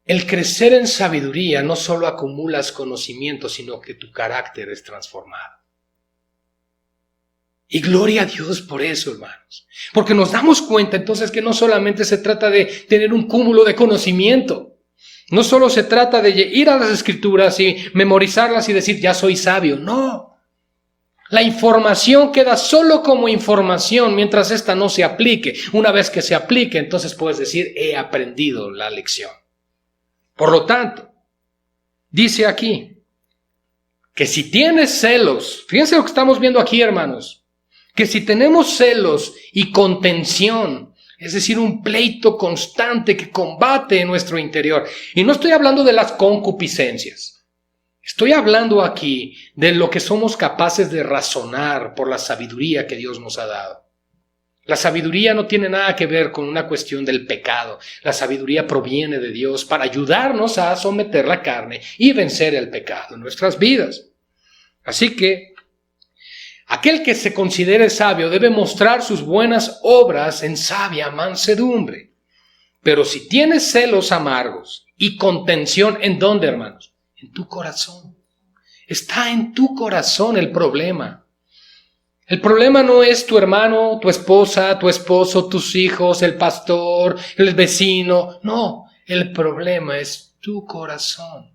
El crecer en sabiduría no solo acumulas conocimiento, sino que tu carácter es transformado. Y gloria a Dios por eso, hermanos. Porque nos damos cuenta entonces que no solamente se trata de tener un cúmulo de conocimiento. No solo se trata de ir a las Escrituras y memorizarlas y decir, ya soy sabio. No. La información queda solo como información mientras ésta no se aplique. Una vez que se aplique, entonces puedes decir, he aprendido la lección. Por lo tanto, dice aquí que si tienes celos, fíjense lo que estamos viendo aquí, hermanos, que si tenemos celos y contención, es decir, un pleito constante que combate en nuestro interior, y no estoy hablando de las concupiscencias, estoy hablando aquí de lo que somos capaces de razonar por la sabiduría que Dios nos ha dado. La sabiduría no tiene nada que ver con una cuestión del pecado. La sabiduría proviene de Dios para ayudarnos a someter la carne y vencer el pecado en nuestras vidas. Así que aquel que se considere sabio debe mostrar sus buenas obras en sabia mansedumbre. Pero si tienes celos amargos y contención, ¿en dónde, hermanos? En tu corazón. Está en tu corazón el problema. El problema no es tu hermano, tu esposa, tu esposo, tus hijos, el pastor, el vecino. No, el problema es tu corazón.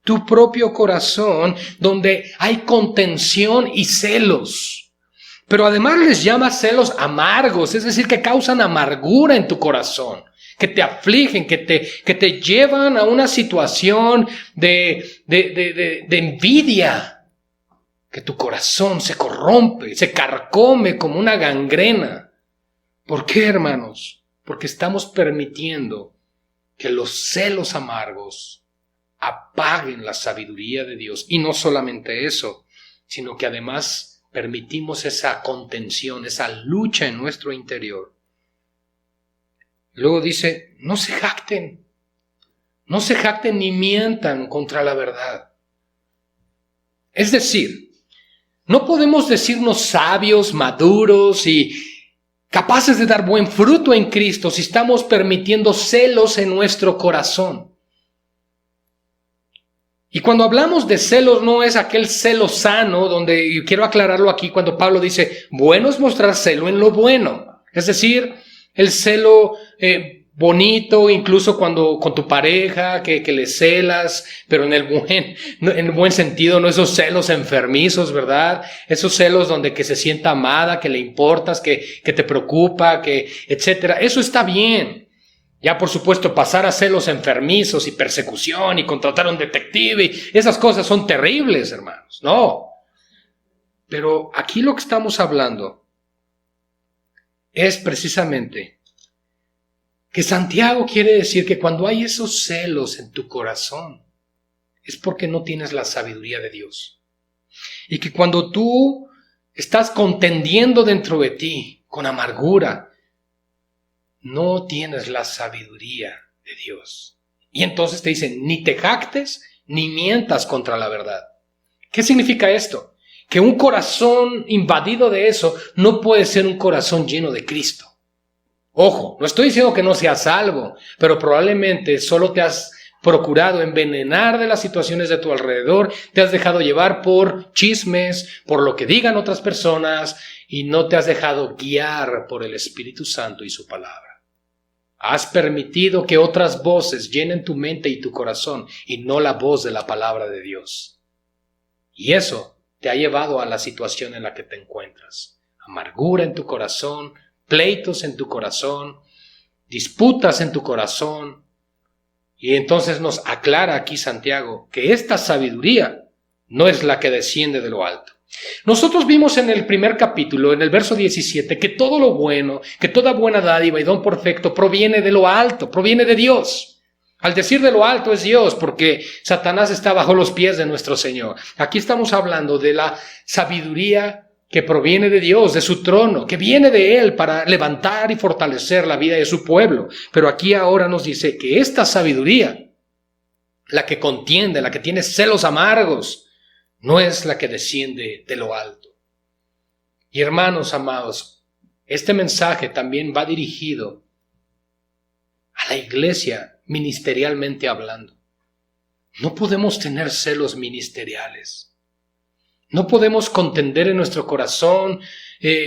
Tu propio corazón, donde hay contención y celos. Pero además les llama celos amargos, es decir, que causan amargura en tu corazón, que te afligen, que te llevan a una situación de envidia. Que tu corazón se corrompe, se carcome como una gangrena. ¿Por qué, hermanos? Porque estamos permitiendo que los celos amargos apaguen la sabiduría de Dios. Y no solamente eso, sino que además permitimos esa contención, esa lucha en nuestro interior. Luego dice, no se jacten. no se jacten ni mientan contra la verdad. Es decir, no podemos decirnos sabios, maduros y capaces de dar buen fruto en Cristo si estamos permitiendo celos en nuestro corazón. Y cuando hablamos de celos, no es aquel celo sano, donde, y quiero aclararlo aquí, cuando Pablo dice, bueno es mostrar celo en lo bueno. Es decir, el celo bonito, incluso cuando con tu pareja, que le celas, pero en el buen sentido, no esos celos enfermizos, ¿verdad? Esos celos donde que se sienta amada, que le importas, que te preocupa, etcétera. Eso está bien. Ya, por supuesto, pasar a celos enfermizos y persecución y contratar a un detective, esas cosas son terribles, hermanos. No. Pero aquí lo que estamos hablando es precisamente que Santiago quiere decir que cuando hay esos celos en tu corazón, es porque no tienes la sabiduría de Dios. Y que cuando tú estás contendiendo dentro de ti con amargura, no tienes la sabiduría de Dios. Y entonces te dicen, ni te jactes, ni mientas contra la verdad. ¿Qué significa esto? Que un corazón invadido de eso no puede ser un corazón lleno de Cristo. Ojo, no estoy diciendo que no seas salvo, pero probablemente solo te has procurado envenenar de las situaciones de tu alrededor, te has dejado llevar por chismes, por lo que digan otras personas, y no te has dejado guiar por el Espíritu Santo y su palabra. Has permitido que otras voces llenen tu mente y tu corazón y no la voz de la palabra de Dios. Y eso te ha llevado a la situación en la que te encuentras. Amargura en tu corazón, pleitos en tu corazón, disputas en tu corazón. Y entonces nos aclara aquí Santiago que esta sabiduría no es la que desciende de lo alto. Nosotros vimos en el primer capítulo, en el verso 17, que todo lo bueno, que toda buena dádiva y don perfecto proviene de lo alto, proviene de Dios. Al decir de lo alto es Dios, porque Satanás está bajo los pies de nuestro Señor. Aquí estamos hablando de la sabiduría que proviene de Dios, de su trono, que viene de Él para levantar y fortalecer la vida de su pueblo. Pero aquí ahora nos dice que esta sabiduría, la que contiende, la que tiene celos amargos, no es la que desciende de lo alto. Y hermanos amados, este mensaje también va dirigido a la iglesia ministerialmente hablando. No podemos tener celos ministeriales. No podemos contender en nuestro corazón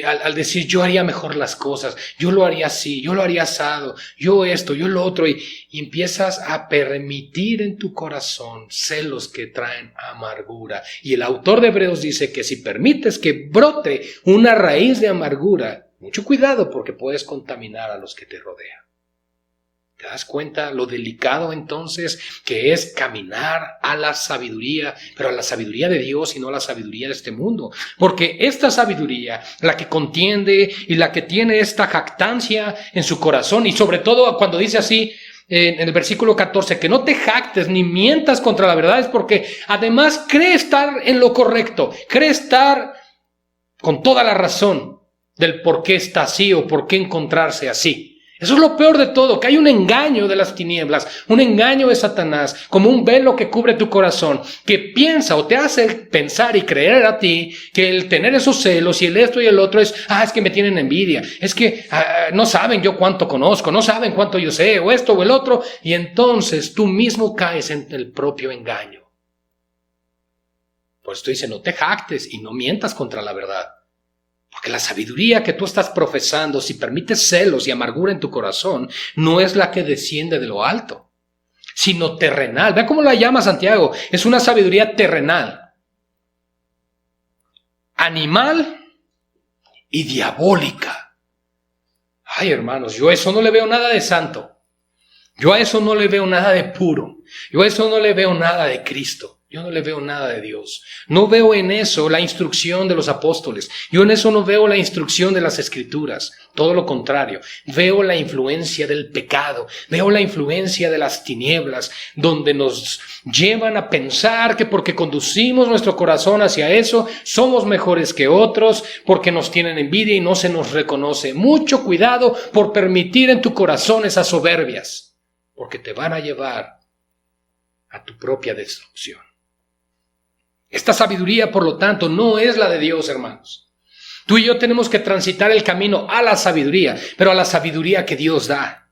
al decir yo haría mejor las cosas, yo lo haría así, yo lo haría asado, yo esto, yo lo otro, y empiezas a permitir en tu corazón celos que traen amargura. Y el autor de Hebreos dice que si permites que brote una raíz de amargura, mucho cuidado porque puedes contaminar a los que te rodean. ¿Te das cuenta lo delicado entonces que es caminar a la sabiduría, pero a la sabiduría de Dios y no a la sabiduría de este mundo? Porque esta sabiduría, la que contiende y la que tiene esta jactancia en su corazón, y sobre todo cuando dice así en el versículo 14, que no te jactes ni mientas contra la verdad, es porque además cree estar en lo correcto, cree estar con toda la razón del por qué está así o por qué encontrarse así. Eso es lo peor de todo, que hay un engaño de las tinieblas, un engaño de Satanás, como un velo que cubre tu corazón, que piensa o te hace pensar y creer a ti que el tener esos celos y el esto y el otro es que me tienen envidia, es que no saben yo cuánto conozco, no saben cuánto yo sé, o esto o el otro, y entonces tú mismo caes en el propio engaño. Por esto dice, no te jactes y no mientas contra la verdad. Porque la sabiduría que tú estás profesando, si permites celos y amargura en tu corazón, no es la que desciende de lo alto, sino terrenal. Ve cómo la llama Santiago. Es una sabiduría terrenal, animal y diabólica. Ay, hermanos, yo a eso no le veo nada de santo. Yo a eso no le veo nada de puro. Yo a eso no le veo nada de Cristo. Yo no le veo nada de Dios. No veo en eso la instrucción de los apóstoles. Yo en eso no veo la instrucción de las Escrituras. Todo lo contrario. Veo la influencia del pecado. Veo la influencia de las tinieblas, donde nos llevan a pensar que porque conducimos nuestro corazón hacia eso, somos mejores que otros, porque nos tienen envidia y no se nos reconoce. Mucho cuidado por permitir en tu corazón esas soberbias, porque te van a llevar a tu propia destrucción. Esta sabiduría, por lo tanto, no es la de Dios, hermanos. Tú y yo tenemos que transitar el camino a la sabiduría, pero a la sabiduría que Dios da.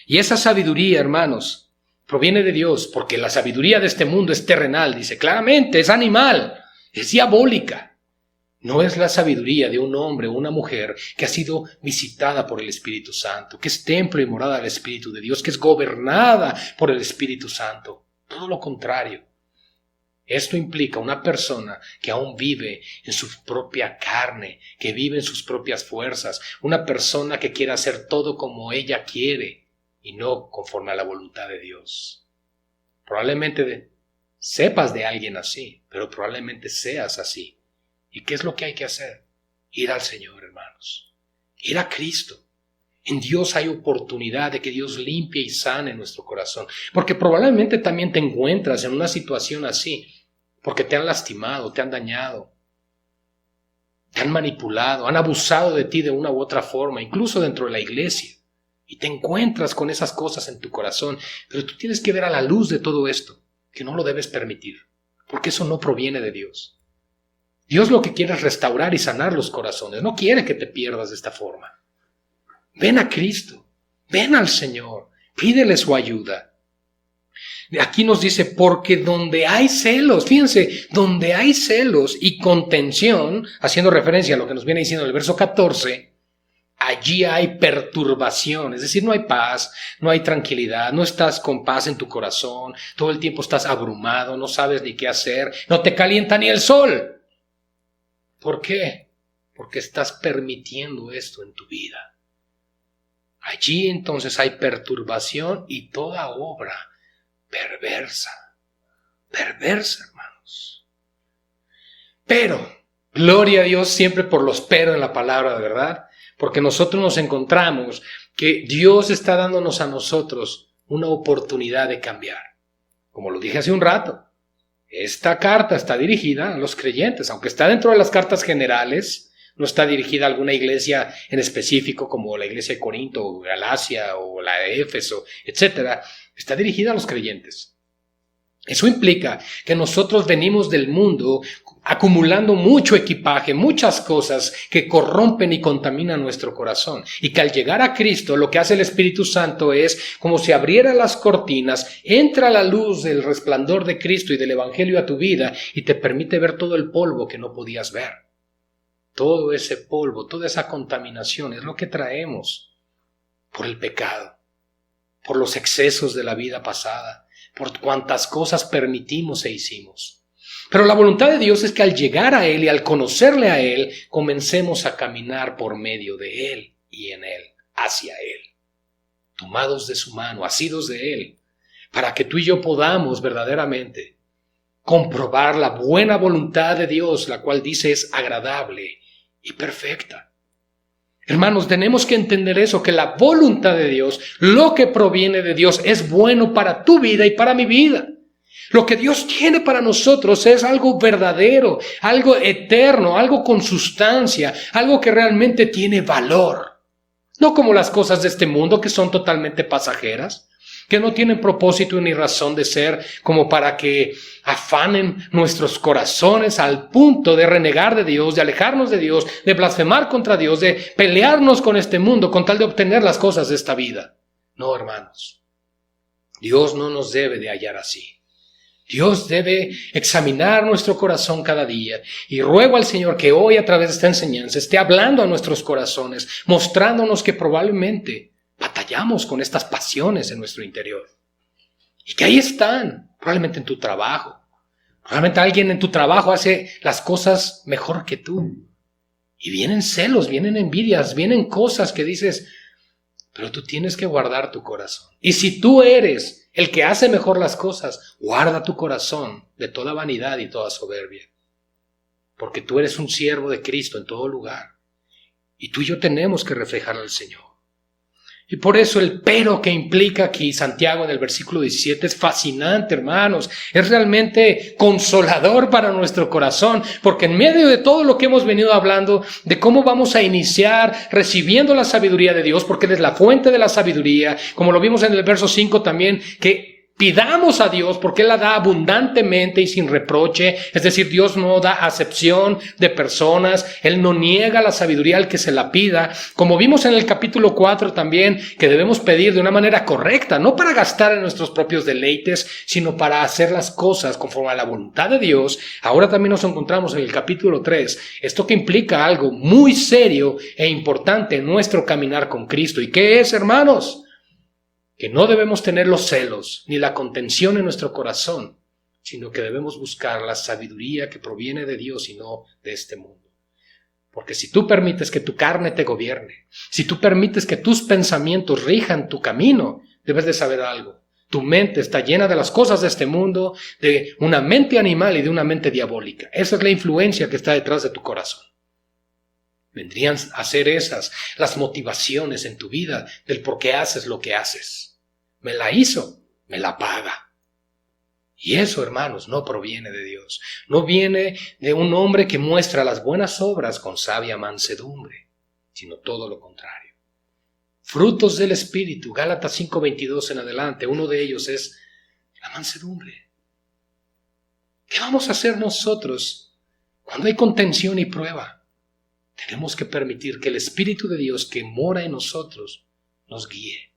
Y esa sabiduría, hermanos, proviene de Dios, porque la sabiduría de este mundo es terrenal, dice claramente, es animal, es diabólica. No es la sabiduría de un hombre o una mujer que ha sido visitada por el Espíritu Santo, que es templo y morada del Espíritu de Dios, que es gobernada por el Espíritu Santo. Todo lo contrario. Esto implica una persona que aún vive en su propia carne, que vive en sus propias fuerzas, una persona que quiere hacer todo como ella quiere y no conforme a la voluntad de Dios. Probablemente sepas de alguien así, pero probablemente seas así. ¿Y qué es lo que hay que hacer? Ir al Señor, hermanos. Ir a Cristo. En Dios hay oportunidad de que Dios limpie y sane nuestro corazón. Porque probablemente también te encuentras en una situación así, porque te han lastimado, te han dañado, te han manipulado, han abusado de ti de una u otra forma, incluso dentro de la iglesia. Y te encuentras con esas cosas en tu corazón. Pero tú tienes que ver a la luz de todo esto, que no lo debes permitir, porque eso no proviene de Dios. Dios lo que quiere es restaurar y sanar los corazones. No quiere que te pierdas de esta forma. Ven a Cristo, ven al Señor, pídele su ayuda. Aquí nos dice, porque donde hay celos, fíjense, donde hay celos y contención, haciendo referencia a lo que nos viene diciendo en el verso 14, allí hay perturbación, es decir, no hay paz, no hay tranquilidad, no estás con paz en tu corazón, todo el tiempo estás abrumado, no sabes ni qué hacer, no te calienta ni el sol. ¿Por qué? Porque estás permitiendo esto en tu vida. Allí entonces hay perturbación y toda obra perversa, hermanos. Pero, gloria a Dios siempre por los pero en la palabra, de verdad, porque nosotros nos encontramos que Dios está dándonos a nosotros una oportunidad de cambiar. Como lo dije hace un rato, esta carta está dirigida a los creyentes, aunque está dentro de las cartas generales. No está dirigida a alguna iglesia en específico como la iglesia de Corinto o Galacia o la de Éfeso, etc. Está dirigida a los creyentes. Eso implica que nosotros venimos del mundo acumulando mucho equipaje, muchas cosas que corrompen y contaminan nuestro corazón. Y que al llegar a Cristo, lo que hace el Espíritu Santo es como si abriera las cortinas, entra la luz del resplandor de Cristo y del Evangelio a tu vida y te permite ver todo el polvo que no podías ver. Todo ese polvo, toda esa contaminación es lo que traemos por el pecado, por los excesos de la vida pasada, por cuantas cosas permitimos e hicimos. Pero la voluntad de Dios es que al llegar a Él y al conocerle a Él, comencemos a caminar por medio de Él y en Él, hacia Él, tomados de su mano, asidos de Él, para que tú y yo podamos verdaderamente comprobar la buena voluntad de Dios, la cual dice es agradable y perfecta. Hermanos, tenemos que entender eso, que la voluntad de Dios, lo que proviene de Dios, es bueno para tu vida y para mi vida. Lo que Dios tiene para nosotros es algo verdadero, algo eterno, algo con sustancia, algo que realmente tiene valor. No como las cosas de este mundo que son totalmente pasajeras, que no tienen propósito ni razón de ser, como para que afanen nuestros corazones al punto de renegar de Dios, de alejarnos de Dios, de blasfemar contra Dios, de pelearnos con este mundo con tal de obtener las cosas de esta vida. No, hermanos, Dios no nos debe de hallar así. Dios debe examinar nuestro corazón cada día, y ruego al Señor que hoy a través de esta enseñanza esté hablando a nuestros corazones, mostrándonos que probablemente batallamos con estas pasiones en nuestro interior. Y que ahí están, probablemente en tu trabajo. Probablemente alguien en tu trabajo hace las cosas mejor que tú. Y vienen celos, vienen envidias, vienen cosas que dices, pero tú tienes que guardar tu corazón. Y si tú eres el que hace mejor las cosas, guarda tu corazón de toda vanidad y toda soberbia. Porque tú eres un siervo de Cristo en todo lugar. Y tú y yo tenemos que reflejar al Señor. Y por eso el pero que implica aquí Santiago en el versículo 17 es fascinante, hermanos. Es realmente consolador para nuestro corazón, porque en medio de todo lo que hemos venido hablando, de cómo vamos a iniciar recibiendo la sabiduría de Dios, porque Él es la fuente de la sabiduría, como lo vimos en el verso 5 también, que Pidamos a Dios porque Él la da abundantemente y sin reproche. Es decir, Dios no da acepción de personas. Él no niega la sabiduría al que se la pida. Como vimos en el capítulo 4 también, que debemos pedir de una manera correcta, no para gastar en nuestros propios deleites, sino para hacer las cosas conforme a la voluntad de Dios. Ahora también nos encontramos en el capítulo 3. Esto que implica algo muy serio e importante en nuestro caminar con Cristo. ¿Y qué es, hermanos? Que no debemos tener los celos ni la contención en nuestro corazón, sino que debemos buscar la sabiduría que proviene de Dios y no de este mundo. Porque si tú permites que tu carne te gobierne, si tú permites que tus pensamientos rijan tu camino, debes de saber algo. Tu mente está llena de las cosas de este mundo, de una mente animal y de una mente diabólica. Esa es la influencia que está detrás de tu corazón. Vendrían a ser esas las motivaciones en tu vida del por qué haces lo que haces. Me la hizo, me la paga. Y eso, hermanos, no proviene de Dios. No viene de un hombre que muestra las buenas obras con sabia mansedumbre, sino todo lo contrario. Frutos del Espíritu, Gálatas 5:22 en adelante, uno de ellos es la mansedumbre. ¿Qué vamos a hacer nosotros cuando hay contención y prueba? Tenemos que permitir que el Espíritu de Dios que mora en nosotros nos guíe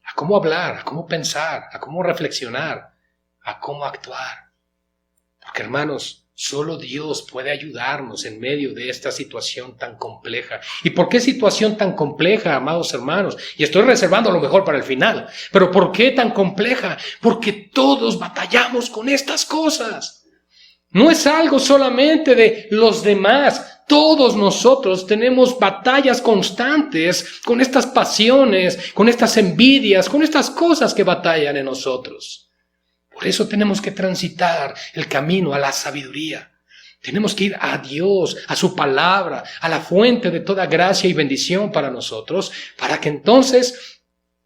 a cómo hablar, a cómo pensar, a cómo reflexionar, a cómo actuar. Porque, hermanos, solo Dios puede ayudarnos en medio de esta situación tan compleja. ¿Y por qué situación tan compleja, amados hermanos? Y estoy reservando lo mejor para el final. ¿Pero por qué tan compleja? Porque todos batallamos con estas cosas. No es algo solamente de los demás. Todos nosotros tenemos batallas constantes con estas pasiones, con estas envidias, con estas cosas que batallan en nosotros. Por eso tenemos que transitar el camino a la sabiduría. Tenemos que ir a Dios, a su palabra, a la fuente de toda gracia y bendición para nosotros, para que entonces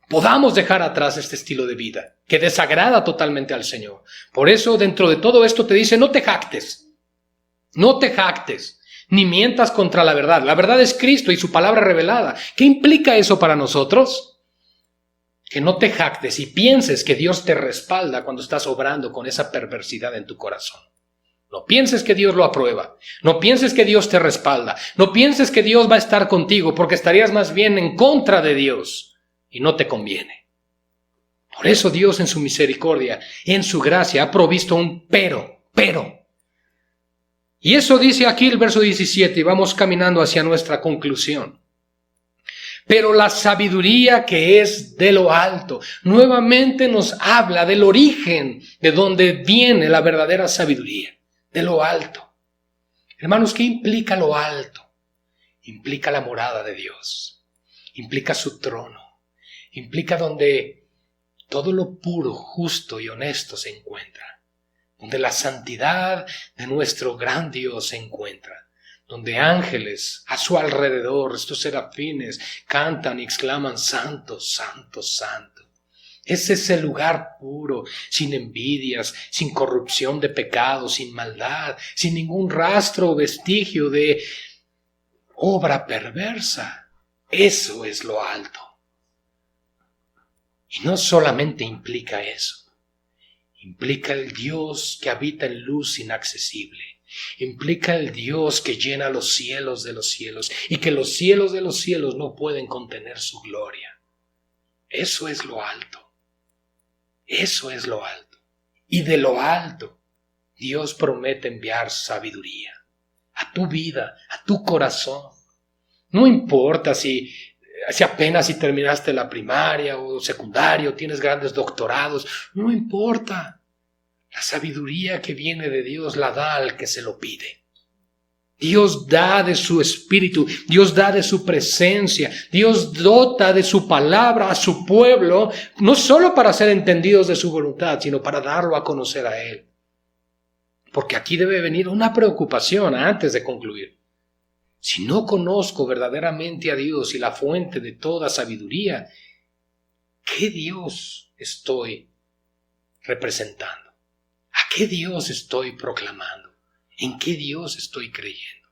podamos dejar atrás este estilo de vida que desagrada totalmente al Señor. Por eso dentro de todo esto te dice, no te jactes, ni mientas contra la verdad. La verdad es Cristo y su palabra revelada. ¿Qué implica eso para nosotros? Que no te jactes y pienses que Dios te respalda cuando estás obrando con esa perversidad en tu corazón. No pienses que Dios lo aprueba. No pienses que Dios te respalda. No pienses que Dios va a estar contigo, porque estarías más bien en contra de Dios y no te conviene. Por eso Dios en su misericordia, en su gracia, ha provisto un pero. Y eso dice aquí el verso 17 y vamos caminando hacia nuestra conclusión. Pero la sabiduría que es de lo alto, nuevamente nos habla del origen de donde viene la verdadera sabiduría, de lo alto. Hermanos, ¿qué implica lo alto? Implica la morada de Dios, implica su trono, implica donde todo lo puro, justo y honesto se encuentra, donde la santidad de nuestro gran Dios se encuentra. Donde ángeles a su alrededor, estos serafines, cantan y exclaman, Santo, Santo, Santo. Ese es el lugar puro, sin envidias, sin corrupción de pecado, sin maldad, sin ningún rastro o vestigio de obra perversa. Eso es lo alto. Y no solamente implica eso, implica el Dios que habita en luz inaccesible. Implica el Dios que llena los cielos de los cielos y que los cielos de los cielos no pueden contener su gloria. Eso es lo alto. Eso es lo alto. Y de lo alto, Dios promete enviar sabiduría a tu vida, a tu corazón. No importa si apenas si terminaste la primaria o secundaria o tienes grandes doctorados, no importa. La sabiduría que viene de Dios la da al que se lo pide. Dios da de su espíritu, Dios da de su presencia, Dios dota de su palabra a su pueblo, no solo para ser entendidos de su voluntad, sino para darlo a conocer a Él. Porque aquí debe venir una preocupación antes de concluir. Si no conozco verdaderamente a Dios y la fuente de toda sabiduría, ¿qué Dios estoy representando? ¿A qué Dios estoy proclamando? ¿En qué Dios estoy creyendo?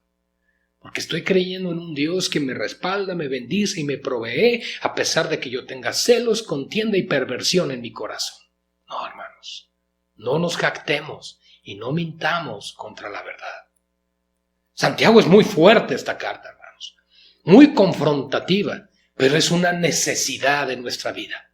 Porque estoy creyendo en un Dios que me respalda, me bendice y me provee, a pesar de que yo tenga celos, contienda y perversión en mi corazón. No, hermano. hermanos. No nos jactemos y no mintamos contra la verdad. Santiago es muy fuerte esta carta, hermanos. Muy confrontativa, pero es una necesidad de nuestra vida.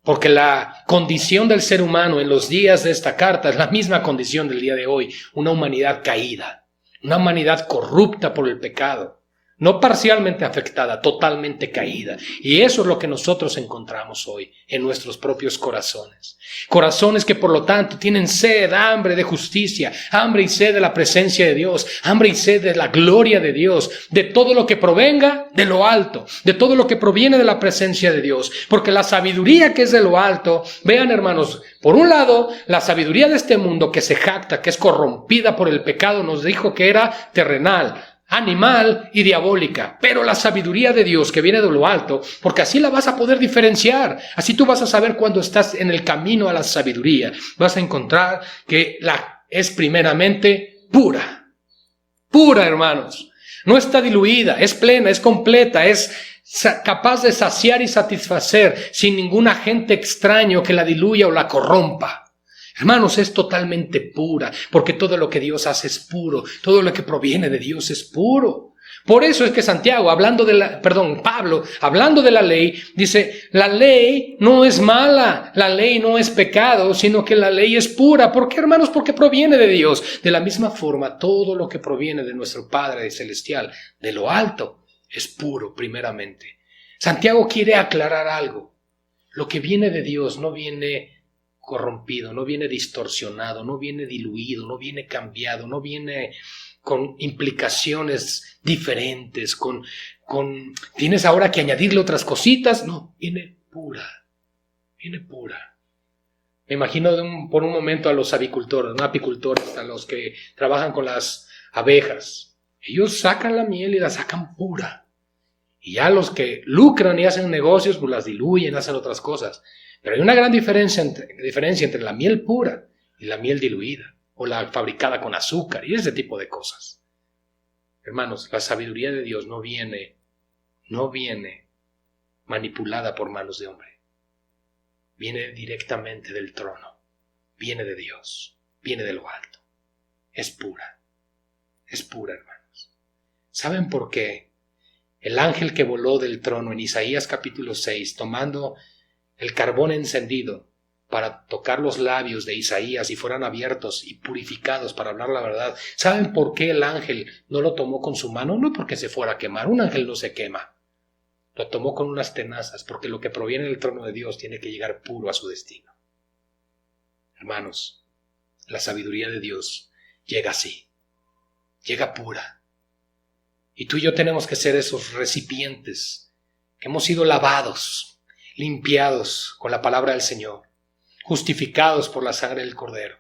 Porque la condición del ser humano en los días de esta carta es la misma condición del día de hoy. Una humanidad caída, una humanidad corrupta por el pecado. No parcialmente afectada, totalmente caída. Y eso es lo que nosotros encontramos hoy en nuestros propios corazones. Corazones que por lo tanto tienen sed, hambre de justicia, hambre y sed de la presencia de Dios, hambre y sed de la gloria de Dios, de todo lo que provenga de lo alto, de todo lo que proviene de la presencia de Dios. Porque la sabiduría que es de lo alto, vean hermanos, por un lado, la sabiduría de este mundo que se jacta, que es corrompida por el pecado, nos dijo que era terrenal, animal y diabólica, pero la sabiduría de Dios que viene de lo alto, porque así la vas a poder diferenciar, así tú vas a saber cuando estás en el camino a la sabiduría, vas a encontrar que es primeramente pura, hermanos, no está diluida, es plena, es completa, es capaz de saciar y satisfacer sin ningún agente extraño que la diluya o la corrompa. Hermanos, es totalmente pura, porque todo lo que Dios hace es puro, todo lo que proviene de Dios es puro. Por eso es que Pablo, hablando de la ley, dice, la ley no es mala, la ley no es pecado, sino que la ley es pura. ¿Por qué, hermanos? Porque proviene de Dios. De la misma forma, todo lo que proviene de nuestro Padre Celestial, de lo alto, es puro primeramente. Santiago quiere aclarar algo. Lo que viene de Dios no viene corrompido, no viene distorsionado, no viene diluido, no viene cambiado, no viene con implicaciones diferentes, tienes ahora que añadirle otras cositas. No, viene pura. Me imagino por un momento a los apicultores, a los que trabajan con las abejas. Ellos sacan la miel y la sacan pura. Y ya los que lucran y hacen negocios, pues las diluyen, hacen otras cosas. Pero hay una gran diferencia entre la miel pura y la miel diluida, o la fabricada con azúcar y ese tipo de cosas. Hermanos, la sabiduría de Dios no viene manipulada por manos de hombre. Viene directamente del trono, viene de Dios, viene de lo alto. Es pura, hermanos. ¿Saben por qué? El ángel que voló del trono en Isaías capítulo 6, tomando el carbón encendido para tocar los labios de Isaías y fueran abiertos y purificados para hablar la verdad. ¿Saben por qué el ángel no lo tomó con su mano? No porque se fuera a quemar, un ángel no se quema. Lo tomó con unas tenazas, porque lo que proviene del trono de Dios tiene que llegar puro a su destino. Hermanos, la sabiduría de Dios llega así, llega pura. Y tú y yo tenemos que ser esos recipientes que hemos sido lavados, limpiados con la palabra del Señor, justificados por la sangre del Cordero,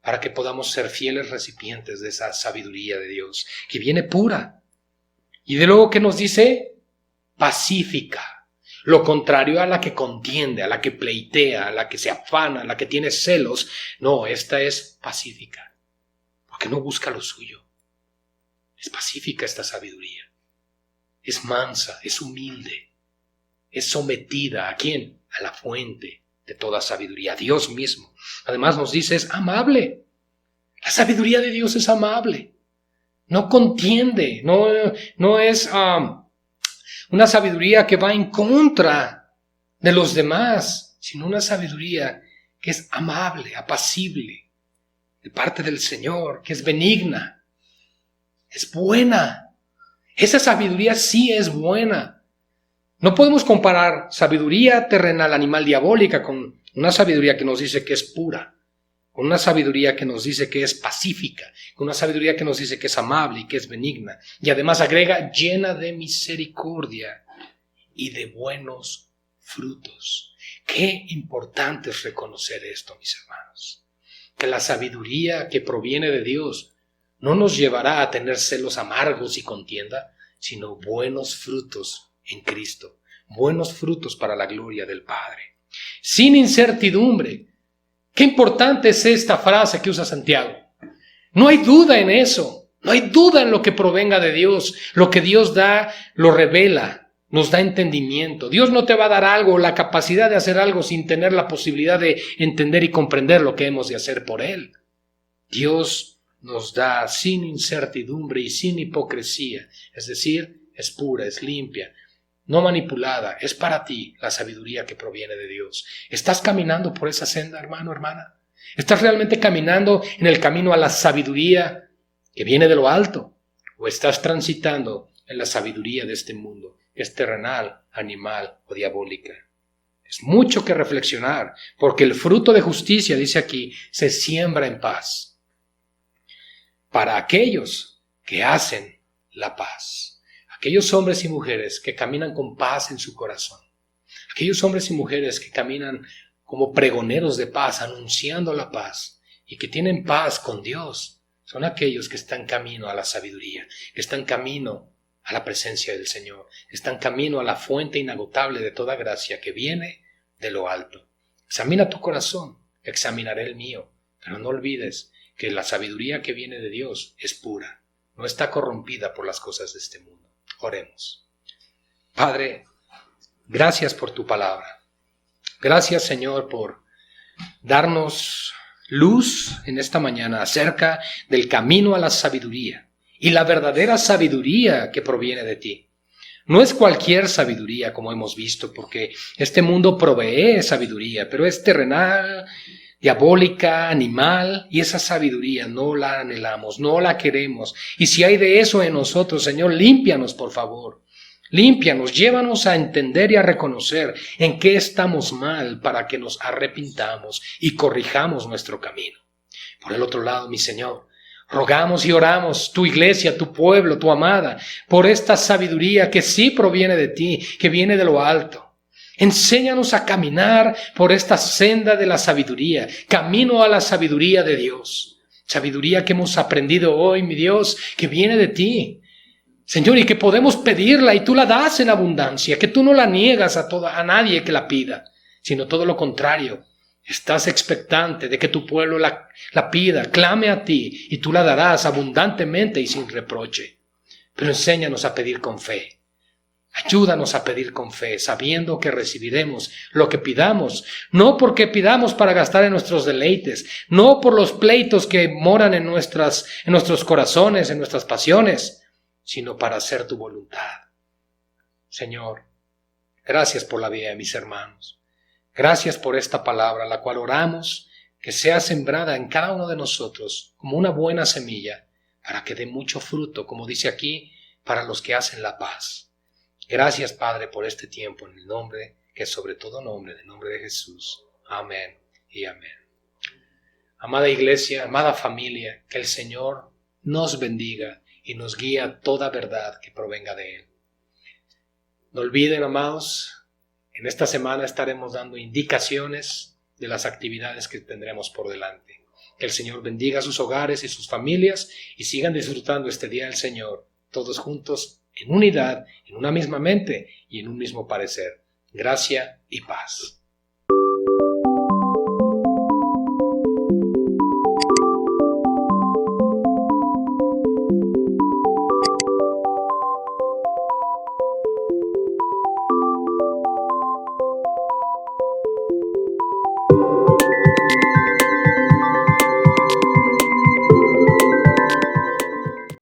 para que podamos ser fieles recipientes de esa sabiduría de Dios, que viene pura. Y de luego que nos dice, pacífica, lo contrario a la que contiende, a la que pleitea, a la que se afana, a la que tiene celos. No, esta es pacífica, porque no busca lo suyo. Es pacífica esta sabiduría, es mansa, es humilde. Es sometida ¿a quién? A la fuente de toda sabiduría, a Dios mismo. Además nos dice, es amable. La sabiduría de Dios es amable. No contiende, no es una sabiduría que va en contra de los demás, sino una sabiduría que es amable, apacible, de parte del Señor, que es benigna, es buena. Esa sabiduría sí es buena. No podemos comparar sabiduría terrenal, animal, diabólica con una sabiduría que nos dice que es pura, con una sabiduría que nos dice que es pacífica, con una sabiduría que nos dice que es amable y que es benigna. Y además agrega, llena de misericordia y de buenos frutos. Qué importante es reconocer esto, mis hermanos. Que la sabiduría que proviene de Dios no nos llevará a tener celos amargos y contienda, sino buenos frutos en Cristo, buenos frutos para la gloria del Padre, sin incertidumbre. Qué importante es esta frase que usa Santiago. No hay duda en eso, no hay duda en lo que provenga de Dios. Lo que Dios da, lo revela. nos da entendimiento. Dios no te va a dar algo, la capacidad de hacer algo sin tener la posibilidad de entender y comprender lo que hemos de hacer por Él. Dios nos da sin incertidumbre y sin hipocresía, es decir, es pura, es limpia, no manipulada, es para ti la sabiduría que proviene de Dios. ¿Estás caminando por esa senda, hermano, hermana? ¿Estás realmente caminando en el camino a la sabiduría que viene de lo alto? ¿O estás transitando en la sabiduría de este mundo, que es terrenal, animal o diabólica? Es mucho que reflexionar, porque el fruto de justicia, dice aquí, se siembra en paz para aquellos que hacen la paz. Aquellos hombres y mujeres que caminan con paz en su corazón. Aquellos hombres y mujeres que caminan como pregoneros de paz, anunciando la paz y que tienen paz con Dios, son aquellos que están camino a la sabiduría, que están camino a la presencia del Señor, que están camino a la fuente inagotable de toda gracia que viene de lo alto. Examina tu corazón, examinaré el mío, pero no olvides que la sabiduría que viene de Dios es pura, no está corrompida por las cosas de este mundo. Oremos. Padre, gracias por tu palabra. Gracias, Señor, por darnos luz en esta mañana acerca del camino a la sabiduría y la verdadera sabiduría que proviene de ti. No es cualquier sabiduría, como hemos visto, porque este mundo provee sabiduría, pero es terrenal, diabólica, animal, y esa sabiduría no la anhelamos, no la queremos. Y si hay de eso en nosotros, Señor, límpianos, por favor. Límpianos, llévanos a entender y a reconocer en qué estamos mal para que nos arrepintamos y corrijamos nuestro camino. Por el otro lado, mi Señor, rogamos y oramos, tu iglesia, tu pueblo, tu amada, por esta sabiduría que sí proviene de ti, que viene de lo alto. Enséñanos a caminar por esta senda de la sabiduría, camino a la sabiduría de Dios. Sabiduría que hemos aprendido hoy, mi Dios, que viene de ti. Señor, y que podemos pedirla y tú la das en abundancia, que tú no la niegas a nadie que la pida, sino todo lo contrario. Estás expectante de que tu pueblo la pida, clame a ti y tú la darás abundantemente y sin reproche. Pero enséñanos a pedir con fe. Ayúdanos a pedir con fe, sabiendo que recibiremos lo que pidamos, no porque pidamos para gastar en nuestros deleites, no por los pleitos que moran en nuestros corazones, en nuestras pasiones, sino para hacer tu voluntad. Señor, gracias por la vida de mis hermanos. Gracias por esta palabra, la cual oramos que sea sembrada en cada uno de nosotros como una buena semilla, para que dé mucho fruto, como dice aquí, para los que hacen la paz. Gracias, Padre, por este tiempo, en el nombre que es sobre todo nombre, en el nombre de Jesús. Amén y amén. Amada iglesia, amada familia, que el Señor nos bendiga y nos guíe a toda verdad que provenga de Él. No olviden, amados, en esta semana estaremos dando indicaciones de las actividades que tendremos por delante. Que el Señor bendiga sus hogares y sus familias y sigan disfrutando este día del Señor, todos juntos, en unidad, en una misma mente y en un mismo parecer. Gracia y paz.